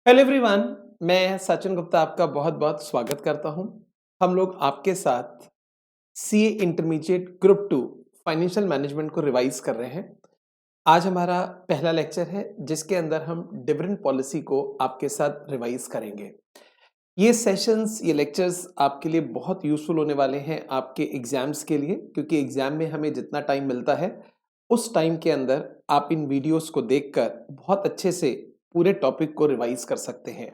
Hello everyone. मैं सचिन गुप्ता आपका बहुत-बहुत स्वागत करता हूं। हम लोग आपके साथ CA intermediate group 2 financial management को रिवाइज कर रहे हैं। आज हमारा पहला लेक्चर है जिसके अंदर हम डिविडेंड पॉलिसी को आपके साथ रिवाइज करेंगे। ये सेशंस, ये लेक्चर्स आपके लिए बहुत यूज़फुल होने वाले हैं आपके एग्ज़ाम्स के लिए, क्योंकि एग्ज़ाम में हमें जितना टाइम मिलता है, उस टाइम के अंदर आप इन वीडियोज़ को देखकर बहुत अच्छे से पूरे टॉपिक को रिवाइज़ कर सकते हैं।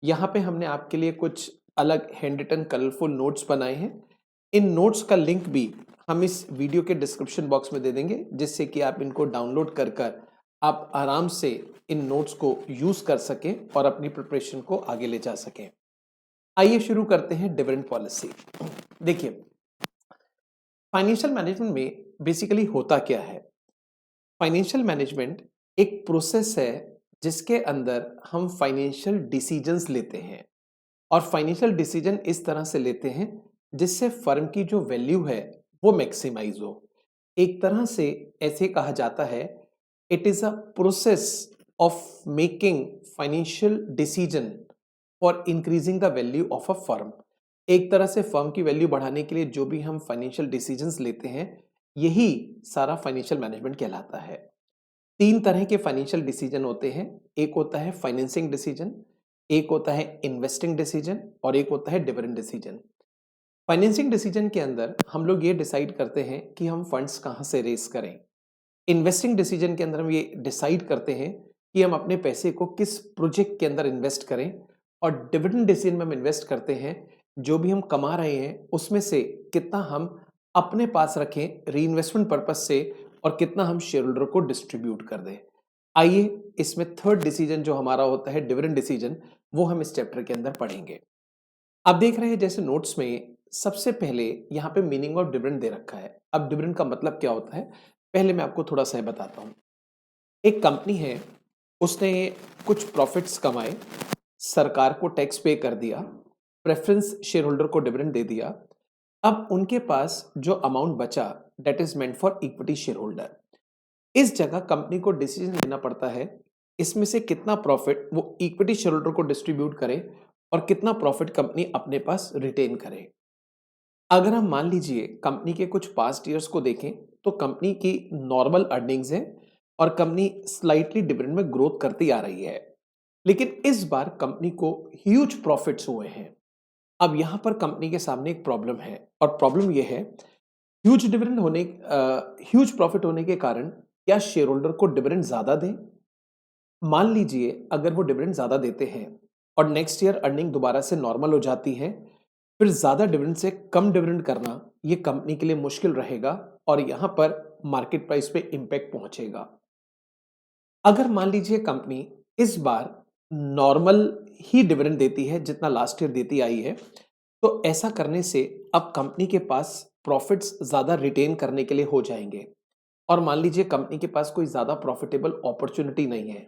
यहाँ पे हमने आपके लिए कुछ अलग हैंड रिटन कलरफुल नोट्स बनाए हैं। इन नोट्स का लिंक भी हम इस वीडियो के डिस्क्रिप्शन बॉक्स में दे देंगे, जिससे कि आप इनको डाउनलोड कर आप आराम से इन नोट्स को यूज़ कर सकें और अपनी प्रिपरेशन को आगे ले जा सकें। आइए शुरू करते हैं डिविडेंड पॉलिसी। देखिए, फाइनेंशियल मैनेजमेंट में बेसिकली होता क्या है? फाइनेंशियल मैनेजमेंट एक प्रोसेस है जिसके अंदर हम फाइनेंशियल डिसीजंस लेते हैं और फाइनेंशियल डिसीजन इस तरह से लेते हैं जिससे फर्म की जो वैल्यू है वो मैक्सिमाइज हो। एक तरह से ऐसे कहा जाता है, it is a process of making financial decision for increasing the value of a firm. एक तरह से फर्म की वैल्यू बढ़ाने के लिए जो भी हम फाइनेंशियल डिसीजंस लेते हैं, यही सारा फाइनेंशियल मैनेजमेंट कहलाता है। तीन तरह के फाइनेंशियल डिसीजन होते हैं। एक होता है फाइनेंसिंग डिसीजन, एक होता है इन्वेस्टिंग डिसीजन और एक होता है डिविडेंड डिसीजन। फाइनेंसिंग डिसीजन के अंदर हम लोग ये डिसाइड करते हैं कि हम फंड्स कहाँ से रेस करें। इन्वेस्टिंग डिसीजन के अंदर हम ये डिसाइड करते हैं कि हम अपने पैसे को किस प्रोजेक्ट के अंदर इन्वेस्ट करें। और डिविडेंड डिसीजन में हम इन्वेस्ट करते हैं, जो भी हम कमा रहे हैं उसमें से कितना हम अपने पास रखें री-इन्वेस्टमेंट पर्पस से और कितना हम शेयर होल्डर को डिस्ट्रीब्यूट कर दें। आइए, इसमें थर्ड डिसीजन जो हमारा होता है डिविडेंड डिसीजन, वो हम इस चैप्टर के अंदर पढ़ेंगे। आप देख रहे हैं जैसे नोट्स में सबसे पहले यहाँ पे मीनिंग ऑफ डिविडेंड दे रखा है। अब डिविडेंड का मतलब क्या होता है, पहले मैं आपको थोड़ा सा बताता हूँ। एक कंपनी है, उसने कुछ प्रॉफिट्स कमाए, सरकार को टैक्स पे कर दिया, प्रेफरेंस शेयर होल्डर को डिविडेंड दे दिया। अब उनके पास जो अमाउंट बचा, that is meant for equity share holder. इस जगह कंपनी को डिसीजन लेना पड़ता है, इसमें से कितना प्रॉफिट वो इक्विटी शेयर होल्डर को डिस्ट्रीब्यूट करे और कितना प्रॉफिट कंपनी अपने पास रिटेन करे। अगर हम मान लीजिए कंपनी के कुछ पास्ट ईयर्स को देखें, तो कंपनी की नॉर्मल अर्निंग्स है और कंपनी स्लाइटली डिविडेंड में ग्रोथ करती आ रही है। लेकिन इस बार कंपनी को ह्यूज प्रॉफिट्स हुए हैं। अब यहां पर कंपनी के सामने एक प्रॉब्लम है और प्रॉब्लम यह है, ह्यूज प्रॉफिट होने के कारण क्या शेयर होल्डर को डिविडेंड ज्यादा दें? मान लीजिए अगर वो डिविडेंड ज्यादा देते हैं और नेक्स्ट ईयर अर्निंग दोबारा से नॉर्मल हो जाती है, फिर ज्यादा डिविडेंड से कम डिविडेंड करना ये कंपनी के लिए मुश्किल रहेगा और यहां पर मार्केट प्राइस पे इंपैक्ट पहुंचेगा। अगर मान लीजिए कंपनी इस बार नॉर्मल ही डिविडेंड देती है जितना लास्ट ईयर देती आई है, तो ऐसा करने से अब कंपनी के पास प्रॉफिट्स ज्यादा रिटेन करने के लिए हो जाएंगे। और मान लीजिए कंपनी के पास कोई ज्यादा प्रॉफिटेबल अपॉर्चुनिटी नहीं है,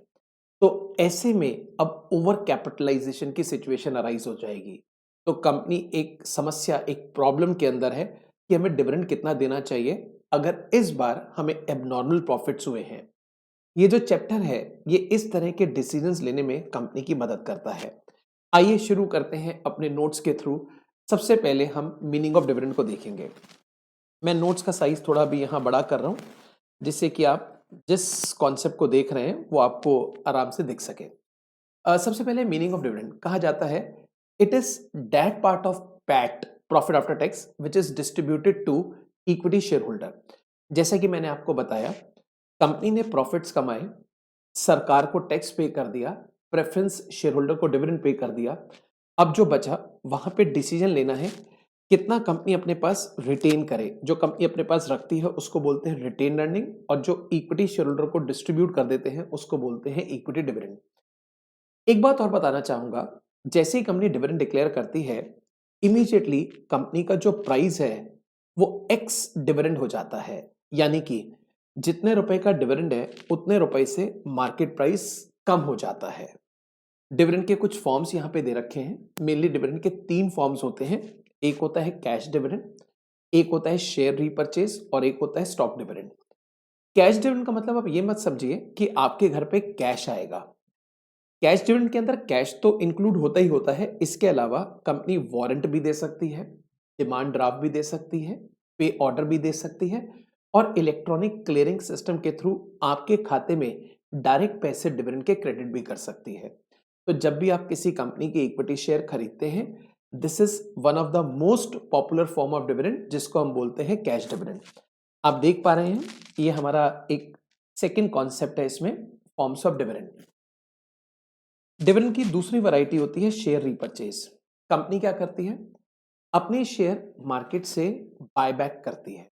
तो ऐसे में अब ओवर कैपिटलाइजेशन की सिचुएशन अराइज हो जाएगी। तो कंपनी एक समस्या, एक प्रॉब्लम के अंदर है कि हमें डिविडेंड कितना देना चाहिए अगर इस बार हमें एबनॉर्मल प्रॉफिट्स हुए हैं। ये जो चैप्टर है, ये इस तरह के डिसीजंस लेने में कंपनी की मदद करता है। आइए शुरू करते हैं अपने नोट्स के थ्रू। सबसे पहले हम मीनिंग ऑफ डिविडेंड को देखेंगे। मैं नोट्स का साइज थोड़ा भी यहाँ बड़ा कर रहा हूँ, जिससे कि आप जिस कॉन्सेप्ट को देख रहे हैं वो आपको आराम से दिख सके। सबसे पहले मीनिंग ऑफ डिविडेंड कहा जाता है, it is that part of PAT, profit after tax, which is distributed to equity shareholder. जैसा कि मैंने आपको बताया, कंपनी ने प्रॉफिट्स कमाए, सरकार को टैक्स पे कर दिया, प्रेफरेंस शेयर होल्डर को डिविडेंड पे कर दिया। अब जो बचा वहां पे डिसीजन लेना है कितना कंपनी अपने पास रिटेन करे। जो कंपनी अपने पास रखती है उसको बोलते हैं रिटेन अर्निंग, और जो इक्विटी शेयर होल्डर को डिस्ट्रीब्यूट कर देते हैं उसको बोलते हैं इक्विटी डिविडेंड। एक बात और बताना चाहूंगा, जैसे ही कंपनी डिविडेंड डिक्लेयर करती है, इमीडिएटली कंपनी का जो प्राइस है वो एक्स डिविडेंड हो जाता है। यानी कि जितने रुपए का डिविडेंड है उतने रुपए से मार्केट प्राइस कम हो जाता है। डिविडेंड के कुछ फॉर्म्स यहाँ पे दे रखे हैं। मेनली डिविडेंड के तीन फॉर्म्स होते हैं। एक होता है कैश डिविडेंड, एक होता है शेयर रीपर्चेज और एक होता है स्टॉक डिविडेंड। कैश डिविडेंड का मतलब आप ये मत समझिए कि आपके घर पे कैश आएगा। कैश डिविडेंड के अंदर कैश तो इंक्लूड होता ही होता है, इसके अलावा कंपनी वारंट भी दे सकती है, डिमांड ड्राफ्ट भी दे सकती है, पे ऑर्डर भी दे सकती है और इलेक्ट्रॉनिक क्लियरिंग सिस्टम के थ्रू आपके खाते में डायरेक्ट पैसे डिविडेंड के क्रेडिट भी कर सकती है। तो जब भी आप किसी कंपनी के इक्विटी शेयर खरीदते हैं, this is one of the most popular form of dividend जिसको हम बोलते हैं कैश डिविडेंड। आप देख पा रहे हैं, ये हमारा एक सेकंड कॉन्सेप्ट है इसमें, फॉर्म्स ऑफ डिविडेंड। डिविडेंड की दूसरी वैरायटी होती है शेयर रीपरचेज। कंपनी क्या करती है, अपने शेयर मार्केट से बायबैक करती है।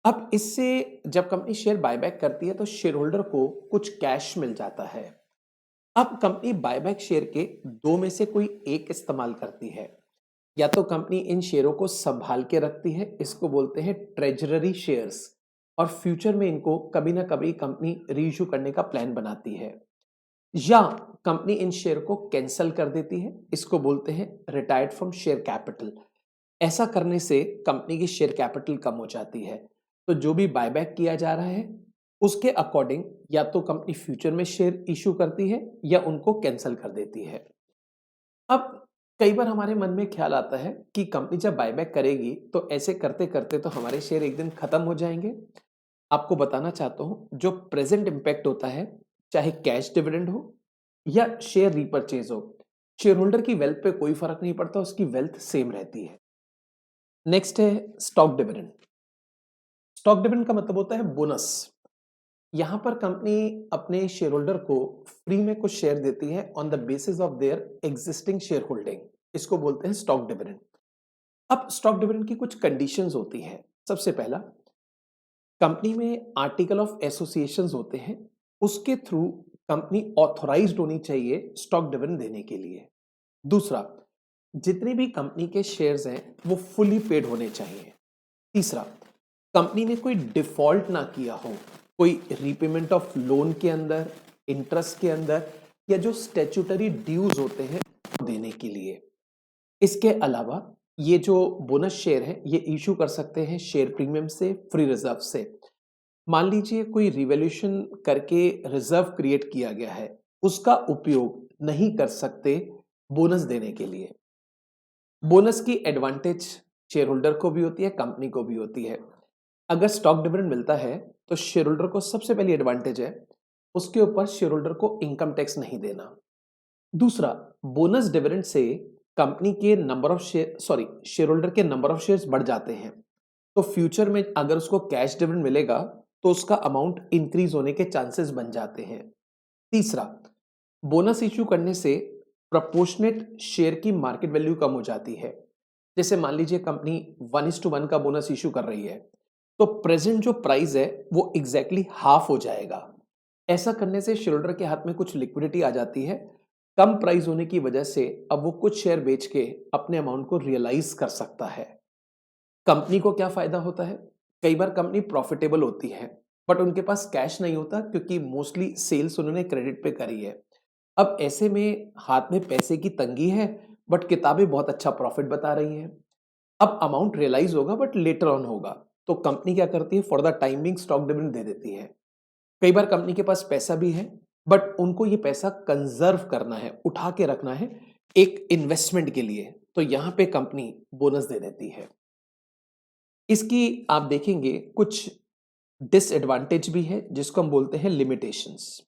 अब इससे जब कंपनी शेयर बायबैक करती है तो शेयर होल्डर को कुछ कैश मिल जाता है। अब कंपनी बायबैक शेयर के दो में से कोई एक इस्तेमाल करती है। या तो कंपनी इन शेयरों को संभाल के रखती है, इसको बोलते हैं ट्रेजररी शेयर्स, और फ्यूचर में इनको कभी ना कभी कंपनी रीइश्यू करने का प्लान बनाती है। या कंपनी इन शेयर को कैंसिल कर देती है, इसको बोलते हैं रिटायर्ड फ्रॉम शेयर कैपिटल। ऐसा करने से कंपनी की शेयर कैपिटल कम हो जाती है। तो जो भी बायबैक किया जा रहा है उसके अकॉर्डिंग या तो कंपनी फ्यूचर में शेयर इश्यू करती है या उनको कैंसिल कर देती है। अब कई बार हमारे मन में ख्याल आता है कि कंपनी जब बायबैक करेगी तो ऐसे करते करते तो हमारे शेयर एक दिन खत्म हो जाएंगे। आपको बताना चाहता हूं, जो प्रेजेंट इंपैक्ट होता है, चाहे कैश डिविडेंड हो या शेयर रीपरचेज हो, शेयर होल्डर की वेल्थ पे कोई फर्क नहीं पड़ता, उसकी वेल्थ सेम रहती है। नेक्स्ट है स्टॉक डिविडेंड। स्टॉक डिविडेंड का मतलब होता है बोनस। यहां पर कंपनी अपने शेयर होल्डर को फ्री में कुछ शेयर देती है on the basis of their existing share holding, इसको बोलते हैं स्टॉक डिविडेंड। अब स्टॉक डिविडेंड की कुछ कंडीशंस होती हैं। सबसे पहला, कंपनी में आर्टिकल ऑफ एसोसिएशंस होते हैं, उसके थ्रू कंपनी ऑथोराइज्ड होनी चाहिए स्टॉक डिविडेंड देने के लिए। दूसरा, जितने भी कंपनी के शेयर्स हैं वो फुली पेड होने चाहिए। तीसरा, कंपनी ने कोई डिफॉल्ट ना किया हो, कोई रीपेमेंट ऑफ लोन के अंदर, इंटरेस्ट के अंदर, या जो स्टैट्यूटरी ड्यूज होते हैं वो देने के लिए। इसके अलावा ये जो बोनस शेयर है ये इशू कर सकते हैं शेयर प्रीमियम से, फ्री रिजर्व से। मान लीजिए कोई रिवॉल्यूशन करके रिजर्व क्रिएट किया गया है, उसका उपयोग नहीं कर सकते बोनस देने के लिए। बोनस की एडवांटेज शेयर होल्डर को भी होती है, कंपनी को भी होती है। अगर स्टॉक डिविडेंड मिलता है तो शेयर होल्डर को सबसे पहली एडवांटेज है, उसके ऊपर शेयर होल्डर को इनकम टैक्स नहीं देना। दूसरा, बोनस डिविडेंड से कंपनी के नंबर ऑफ शेयर होल्डर के नंबर ऑफ शेयर्स बढ़ जाते हैं। तो फ्यूचर में अगर उसको कैश डिविडेंड मिलेगा तो उसका अमाउंट इंक्रीज होने के चांसेस बन जाते हैं। तीसरा, बोनस इश्यू करने से प्रोपोर्शनेट शेयर की मार्केट वैल्यू कम हो जाती है। जैसे मान लीजिए कंपनी 1:1 का बोनस इश्यू कर रही है, तो प्रेजेंट जो प्राइस है वो एग्जैक्टली हाफ हो जाएगा। ऐसा करने से शेयर होल्डर के हाथ में कुछ लिक्विडिटी आ जाती है। कम प्राइस होने की वजह से अब वो कुछ शेयर बेच के अपने अमाउंट को रियलाइज कर सकता है। कंपनी को क्या फायदा होता है, कई बार कंपनी प्रॉफिटेबल होती है बट उनके पास कैश नहीं होता क्योंकि मोस्टली सेल्स उन्होंने क्रेडिट पे करी है। अब ऐसे में हाथ में पैसे की तंगी है बट किताबें बहुत अच्छा प्रॉफिट बता रही हैं। अब अमाउंट रियलाइज होगा बट लेटर ऑन होगा, तो कंपनी क्या करती है, for the timing stock dividend दे देती है। कई बार कंपनी के पास पैसा भी है बट उनको ये पैसा कंजर्व करना है, उठा के रखना है एक इन्वेस्टमेंट के लिए, तो यहां पे कंपनी बोनस दे देती है। इसकी आप देखेंगे कुछ डिसएडवांटेज भी है जिसको हम बोलते हैं लिमिटेशंस।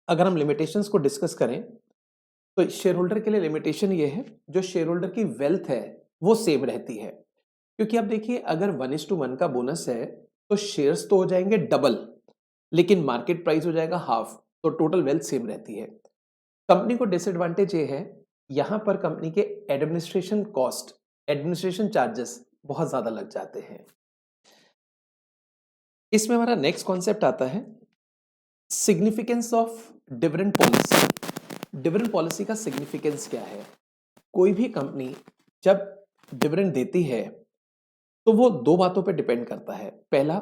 अगर हम लिमिटेशंस को डिस्कस करें तो शेयर होल्डर के लिए लिमिटेशन ये है, जो शेयर होल्डर की वेल्थ है वो सेम रहती है। क्योंकि आप देखिए, अगर 1:1 का बोनस है तो शेयर्स तो हो जाएंगे डबल, लेकिन मार्केट प्राइस हो जाएगा हाफ, तो टोटल वेल्थ सेम रहती है। कंपनी को डिसएडवांटेज ये है, यहां पर कंपनी के एडमिनिस्ट्रेशन कॉस्ट, एडमिनिस्ट्रेशन चार्जेस बहुत ज्यादा लग जाते हैं। इसमें हमारा नेक्स्ट कॉन्सेप्ट आता है significance of dividend policy. Dividend policy का सिग्निफिकेंस क्या है? कोई भी कंपनी जब डिविडेंड देती है तो वो दो बातों पे डिपेंड करता है। पहला,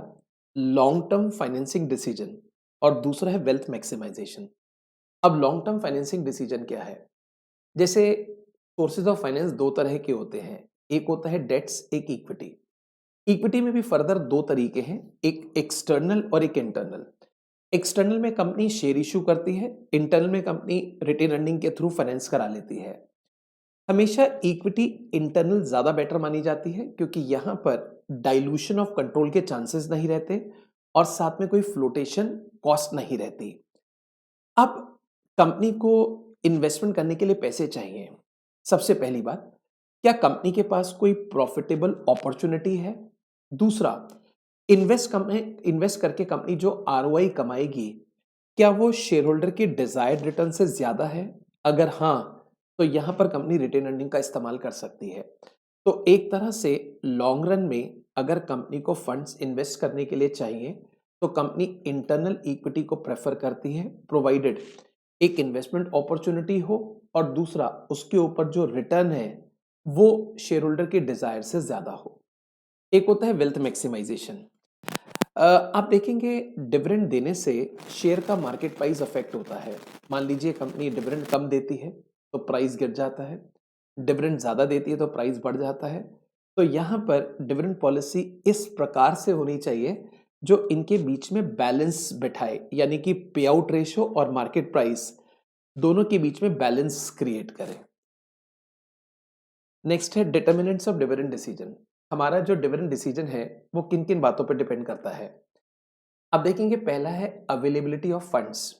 लॉन्ग टर्म फाइनेंसिंग डिसीजन, और दूसरा है वेल्थ मैक्सिमाइजेशन। अब लॉन्ग टर्म फाइनेंसिंग डिसीजन क्या है? जैसे सोर्सेज ऑफ फाइनेंस दो तरह के होते हैं, एक होता है डेट्स, एक इक्विटी। इक्विटी में भी फर्दर दो तरीके हैं, एक एक्सटर्नल और एक इंटरनल। एक्सटर्नल में कंपनी शेयर इशू करती है, इंटरनल में कंपनी रिटेन अर्निंग के थ्रू फाइनेंस करा लेती है। हमेशा इक्विटी इंटरनल ज़्यादा बेटर मानी जाती है क्योंकि यहाँ पर डाइल्यूशन ऑफ कंट्रोल के चांसेस नहीं रहते और साथ में कोई फ्लोटेशन कॉस्ट नहीं रहती। अब कंपनी को इन्वेस्टमेंट करने के लिए पैसे चाहिए। सबसे पहली बात, क्या कंपनी के पास कोई प्रॉफिटेबल अपॉर्चुनिटी है? दूसरा, इन्वेस्ट करके कंपनी जो आरओआई कमाएगी, क्या वो शेयर होल्डर की डिजायर्ड रिटर्न से ज्यादा है? अगर हाँ, तो यहां पर कंपनी रिटेन अर्निंग का इस्तेमाल कर सकती है। तो एक तरह से लॉन्ग रन में अगर कंपनी को फंड्स इन्वेस्ट करने के लिए चाहिए तो कंपनी इंटरनल इक्विटी को प्रेफर करती है, प्रोवाइडेड एक इन्वेस्टमेंट अपॉर्चुनिटी हो और दूसरा उसके ऊपर जो रिटर्न है वो शेयर होल्डर के डिजायर से ज्यादा हो। एक होता है वेल्थ मैक्सिमाइजेशन। आप देखेंगे डिविडेंड देने से शेयर का मार्केट प्राइस अफेक्ट होता है। मान लीजिए कंपनी डिविडेंड कम देती है तो प्राइस गिर जाता है, डिविडेंड ज़्यादा देती है तो प्राइस बढ़ जाता है। तो यहाँ पर डिविडेंड पॉलिसी इस प्रकार से होनी चाहिए जो इनके बीच में बैलेंस बिठाए, यानी कि पे आउट रेशो और मार्केट प्राइस दोनों के बीच में बैलेंस क्रिएट करे। नेक्स्ट है डिटर्मिनेंट्स ऑफ डिविडेंड डिसीजन। हमारा जो डिविडेंड डिसीजन है वो किन किन बातों पर डिपेंड करता है। अब देखेंगे, पहला है अवेलेबिलिटी ऑफ फंड्स।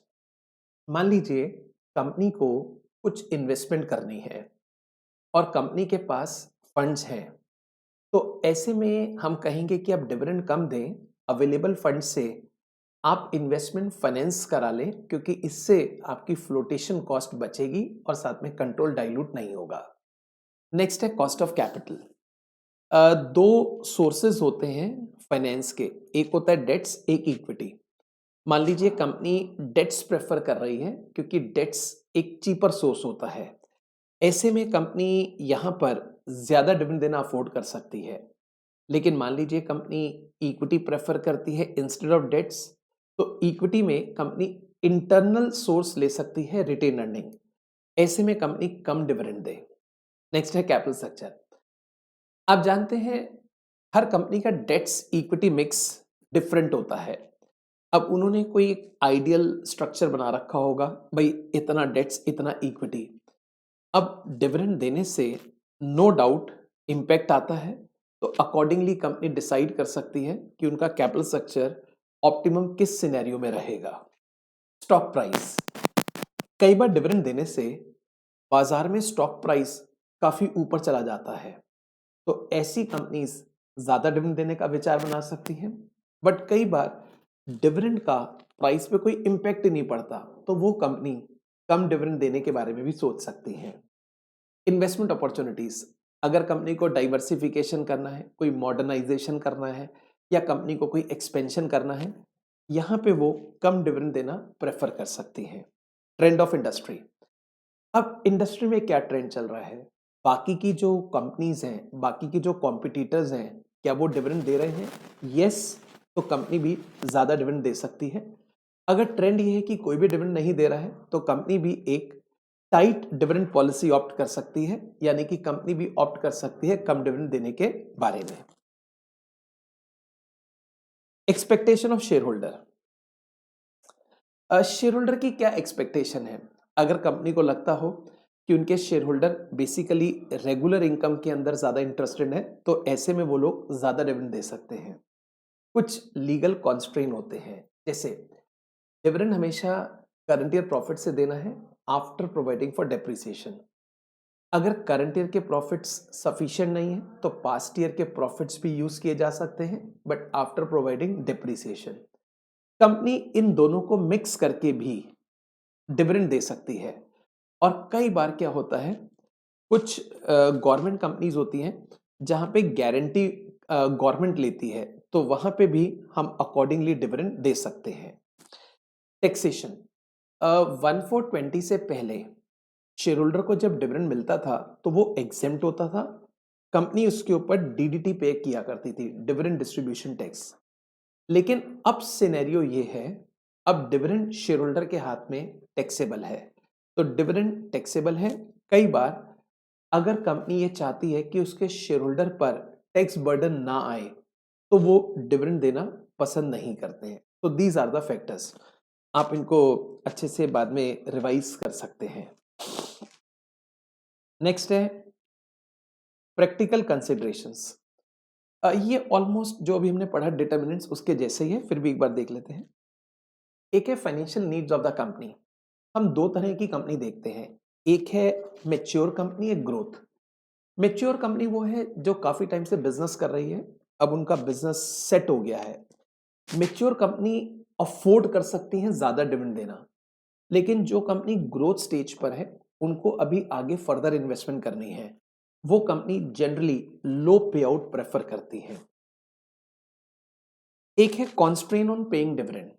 मान लीजिए कंपनी को कुछ इन्वेस्टमेंट करनी है और कंपनी के पास फंड्स हैं, तो ऐसे में हम कहेंगे कि आप डिविडेंड कम दें, अवेलेबल फंड से आप इन्वेस्टमेंट फाइनेंस करा लें क्योंकि इससे आपकी फ्लोटेशन कॉस्ट बचेगी और साथ में कंट्रोल डाइल्यूट नहीं होगा। नेक्स्ट है कॉस्ट ऑफ कैपिटल। दो सोर्सेज होते हैं फाइनेंस के, एक होता है डेट्स, एक इक्विटी। मान लीजिए कंपनी डेट्स प्रेफर कर रही है क्योंकि डेट्स एक चीपर सोर्स होता है। ऐसे में कंपनी यहाँ पर ज्यादा डिविडेंड देना अफोर्ड कर सकती है। लेकिन मान लीजिए कंपनी इक्विटी प्रेफर करती है इंस्टेड ऑफ डेट्स, तो इक्विटी में कंपनी इंटरनल सोर्स ले सकती है रिटेन अर्निंग। ऐसे में कंपनी कम डिविडेंड दे। नेक्स्ट है कैपिटल स्ट्रक्चर। आप जानते हैं हर कंपनी का डेट्स इक्विटी मिक्स डिफरेंट होता है। अब उन्होंने कोई एक आइडियल स्ट्रक्चर बना रखा होगा, भाई इतना डेट्स इतना इक्विटी। अब डिविडेंड देने से नो डाउट इम्पैक्ट आता है, तो अकॉर्डिंगली कंपनी डिसाइड कर सकती है कि उनका कैपिटल स्ट्रक्चर ऑप्टिमम किस सिनेरियो में रहेगा। स्टॉक प्राइस, कई बार डिविडेंड देने से बाजार में स्टॉक प्राइस काफी ऊपर चला जाता है, तो ऐसी कंपनीज ज्यादा डिविडेंड देने का विचार बना सकती हैं। बट कई बार डिविडेंड का प्राइस पे कोई इम्पैक्ट ही नहीं पड़ता, तो वो कंपनी कम डिविडेंड देने के बारे में भी सोच सकती है। इन्वेस्टमेंट अपॉर्चुनिटीज, अगर कंपनी को डाइवर्सिफिकेशन करना है, कोई मॉडर्नाइजेशन करना है या कंपनी को कोई एक्सपेंशन करना है, यहाँ पे वो कम डिविडेंड देना प्रेफर कर सकती है। Trend of industry. अब इंडस्ट्री में क्या ट्रेंड चल रहा है, बाकी की जो कंपनीज हैं, बाकी की जो कॉम्पिटिटर्स हैं, क्या वो डिविडेंड दे रहे हैं? यस, तो कंपनी भी ज्यादा डिविडेंड दे सकती है। अगर ट्रेंड ये है कि कोई भी डिविडेंड नहीं दे रहा है, तो कंपनी भी एक टाइट डिविडेंड पॉलिसी ऑप्ट कर सकती है, यानी कि कंपनी भी ऑप्ट कर सकती है कम डिविडेंड देने के बारे में। Expectation of share holder. Share holder की क्या एक्सपेक्टेशन है? अगर कंपनी को लगता हो कि उनके share holder basically regular income के अंदर ज्यादा इंटरेस्टेड है, तो ऐसे में वो लोग ज्यादा डिविडेंड दे सकते हैं। कुछ लीगल कॉन्स्ट्रेन होते हैं, जैसे डिविडेंड हमेशा करंट ईयर प्रॉफिट से देना है आफ्टर प्रोवाइडिंग फॉर डेप्रिसिएशन। अगर करंट ईयर के प्रॉफिट्स सफिशिएंट नहीं है तो पास्ट ईयर के प्रॉफिट्स भी यूज किए जा सकते हैं, but after providing depreciation. Company इन दोनों को मिक्स करके भी डिविडेंड दे सकती है। और कई बार क्या होता है, कुछ गवर्नमेंट कंपनीज होती हैं जहां पे गारंटी गवर्नमेंट लेती है, तो वहां पे भी हम अकॉर्डिंगली डिविडेंड दे सकते हैं। टैक्सेशन, 1420 से पहले शेयर होल्डर को जब डिविडेंड मिलता था तो वो एग्जेम्प्ट होता था, कंपनी उसके ऊपर डीडीटी पे किया करती थी, डिविडेंड डिस्ट्रीब्यूशन टैक्स। लेकिन अब सिनेरियो ये है, अब डिविडेंड शेयर होल्डर के हाथ में टैक्सेबल है, तो डिविडेंड टैक्सेबल है। कई बार अगर कंपनी ये चाहती है कि उसके शेयर होल्डर पर टैक्स बर्डन ना आए, तो वो डिविडेंड देना पसंद नहीं करते हैं। तो दीज आर द फैक्टर्स। आप इनको अच्छे से बाद में रिवाइज कर सकते हैं। नेक्स्ट है प्रैक्टिकल कंसिडरेशंस। ये ऑलमोस्ट जो अभी हमने पढ़ा डिटर्मिनेंट्स उसके जैसे ही है, फिर भी एक बार देख लेते हैं। एक है financial needs of the company. हम दो तरह की कंपनी देखते हैं, एक है मैच्योर कंपनी, एक ग्रोथ। मैच्योर कंपनी वो है जो काफी टाइम से बिजनेस कर रही है, अब उनका बिजनेस सेट हो गया है। मैच्योर कंपनी अफोर्ड कर सकती है ज्यादा डिविडेंड देना, लेकिन जो कंपनी ग्रोथ स्टेज पर है उनको अभी आगे फर्दर इन्वेस्टमेंट करनी है, वो कंपनी जनरली लो पे आउट प्रेफर करती है। एक है कॉन्स्ट्रेन ऑन पेइंग डिविडेंड।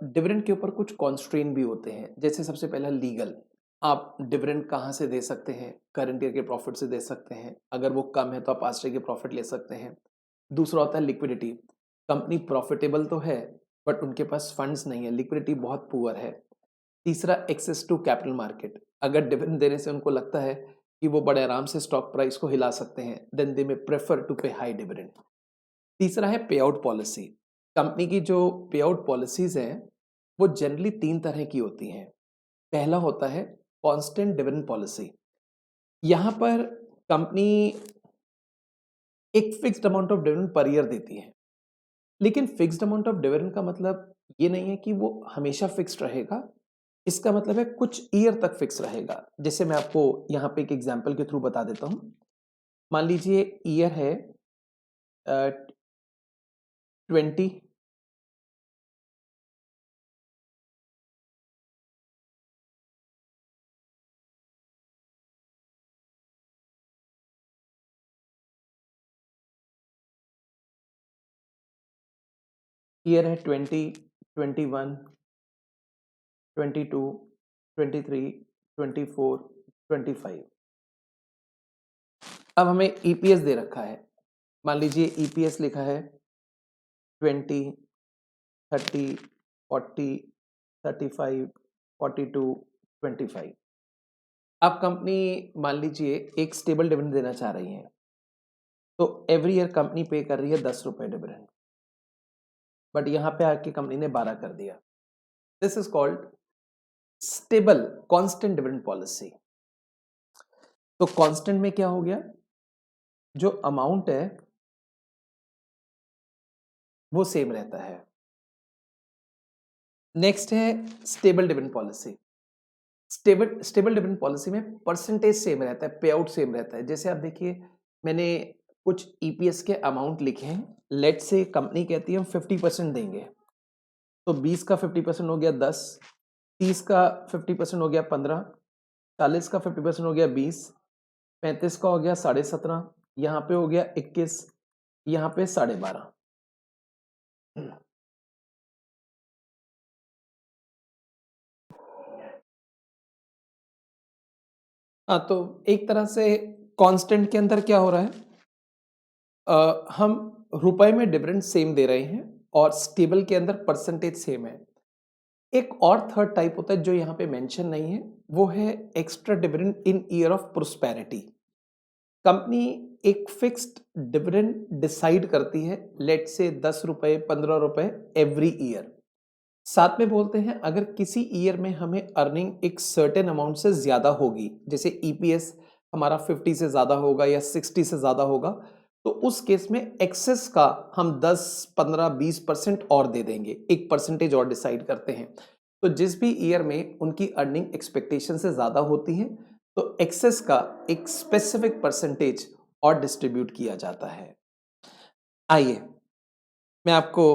डिविडेंड के ऊपर कुछ कॉन्स्ट्रेन भी होते हैं, जैसे सबसे पहला लीगल। आप डिविडेंड कहाँ से दे सकते हैं? करंट ईयर के प्रॉफिट से दे सकते हैं, अगर वो कम है तो आप पास्ट ईयर के प्रॉफिट ले सकते हैं। दूसरा होता है लिक्विडिटी। कंपनी प्रॉफिटेबल तो है बट उनके पास फंड्स नहीं है, लिक्विडिटी बहुत पुअर है। तीसरा एक्सेस टू कैपिटल मार्केट। अगर डिविडेंड देने से उनको लगता है कि वो बड़े आराम से स्टॉक प्राइस को हिला सकते हैं, then they may prefer to pay high dividend. तीसरा है पे आउट पॉलिसी। कंपनी की जो पे आउट पॉलिसीज हैं वो जनरली तीन तरह की होती हैं। पहला होता है कांस्टेंट डिविडेंड पॉलिसी। यहां पर कंपनी एक fixed amount of dividend per year देती है, लेकिन फिक्स्ड अमाउंट ऑफ डिविडेंड का मतलब ये नहीं है कि वो हमेशा फिक्स्ड रहेगा। इसका मतलब है कुछ ईयर तक फिक्स रहेगा। जैसे मैं आपको यहाँ पे एक एग्जांपल के थ्रू बता देता हूँ। मान लीजिए ईयर है 20, ईयर है 20, 21, 22, 23, 24, 25। अब हमें ईपीएस दे रखा है। मान लीजिए ईपीएस लिखा है 20, 30, 40, 35, 42, 25। अब कंपनी मान लीजिए एक स्टेबल डिविडेंड देना चाह रही है, तो एवरी ईयर कंपनी पे कर रही है 10 रुपए डिविडेंड, बट यहां पे आके कंपनी ने 12 कर दिया। This is called stable constant dividend policy. तो कांस्टेंट में क्या हो गया, जो अमाउंट है वो सेम रहता है। नेक्स्ट है stable dividend policy. Stable dividend policy में परसेंटेज सेम रहता है, पे आउट सेम रहता है। जैसे आप देखिए, मैंने कुछ ईपीएस के अमाउंट लिखे हैं। लेट से कंपनी कहती है हम 50% देंगे, तो 20 का 50% हो गया 10, 30 का 50% हो गया 15, 40 का 50% हो गया 20, 35 का हो गया 17.5, यहाँ पे हो गया 21, यहाँ पे 12.5। हाँ, तो एक तरह से कांस्टेंट के अंदर क्या हो रहा है, हम रुपए में डिविडेंड सेम दे रहे हैं और स्टेबल के अंदर परसेंटेज सेम है। एक और थर्ड टाइप होता है जो यहाँ पे मेंशन नहीं है, वो है extra dividend in year of prosperity. Company एक फिक्स्ड डिविडेंड डिसाइड करती है, लेट से 10 रुपए 15 रुपए एवरी ईयर। साथ में बोलते हैं अगर किसी ईयर में हमें अर्निंग एक सर्टेन अमाउंट से ज्यादा होगी, जैसे ईपीएस हमारा 50 से ज्यादा होगा या 60 से ज्यादा होगा, तो उस केस में एक्सेस का हम 10, 15, 20% और दे देंगे, एक परसेंटेज और डिसाइड करते हैं। तो जिस भी ईयर में उनकी अर्निंग एक्सपेक्टेशन से ज्यादा होती है, तो एक्सेस का एक स्पेसिफिक परसेंटेज और डिस्ट्रीब्यूट किया जाता है। आइए मैं आपको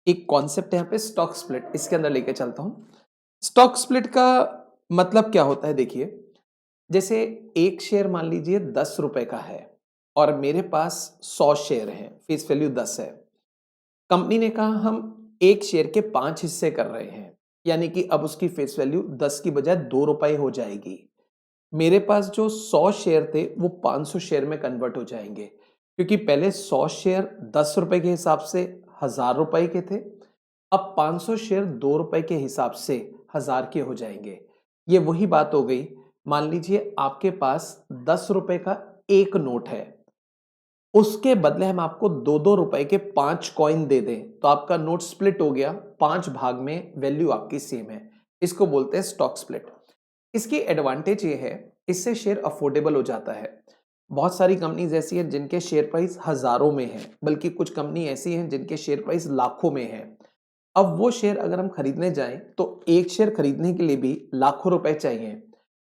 एक कॉन्सेप्ट यहाँ पे स्टॉक स्प्लिट इसके अंदर लेके चलता हूं। स्टॉक स्प्लिट का मतलब क्या होता है, देखिए जैसे एक शेयर मान लीजिए 10 रुपए का है और मेरे पास 100 शेयर हैं, फेस वैल्यू 10 है। कंपनी ने कहा हम एक शेयर के 5 हिस्से कर रहे हैं, यानी कि अब उसकी फेस वैल्यू 10 की बजाय 2 रुपए हो जाएगी। मेरे पास जो 100 शेयर थे वो 500 शेयर में कन्वर्ट हो जाएंगे, क्योंकि पहले 100 शेयर 10 रुपए के हिसाब से 1000 रुपए के थे, अब 500 शेयर 2 रुपए के हिसाब से 1000 के हो जाएंगे। ये वही बात हो गई, मान लीजिए आपके पास 10 रुपए का एक नोट है, उसके बदले हम आपको 2-2 रुपए के 5 कॉइन दे दें, तो आपका नोट स्प्लिट हो गया, 5 भाग में वैल्यू आपकी सेम है। इसको बोलते हैं स्टॉक स्प्लिट। इसकी एडवांटेज ये है, इससे शेयर अफोर्डेबल हो जाता है। बहुत सारी कंपनीज ऐसी हैं जिनके शेयर प्राइस हजारों में है, बल्कि कुछ कंपनी ऐसी हैं जिनके शेयर प्राइस लाखों में है। अब वो शेयर अगर हम खरीदने जाएं तो एक शेयर खरीदने के लिए भी लाखों रुपए चाहिए।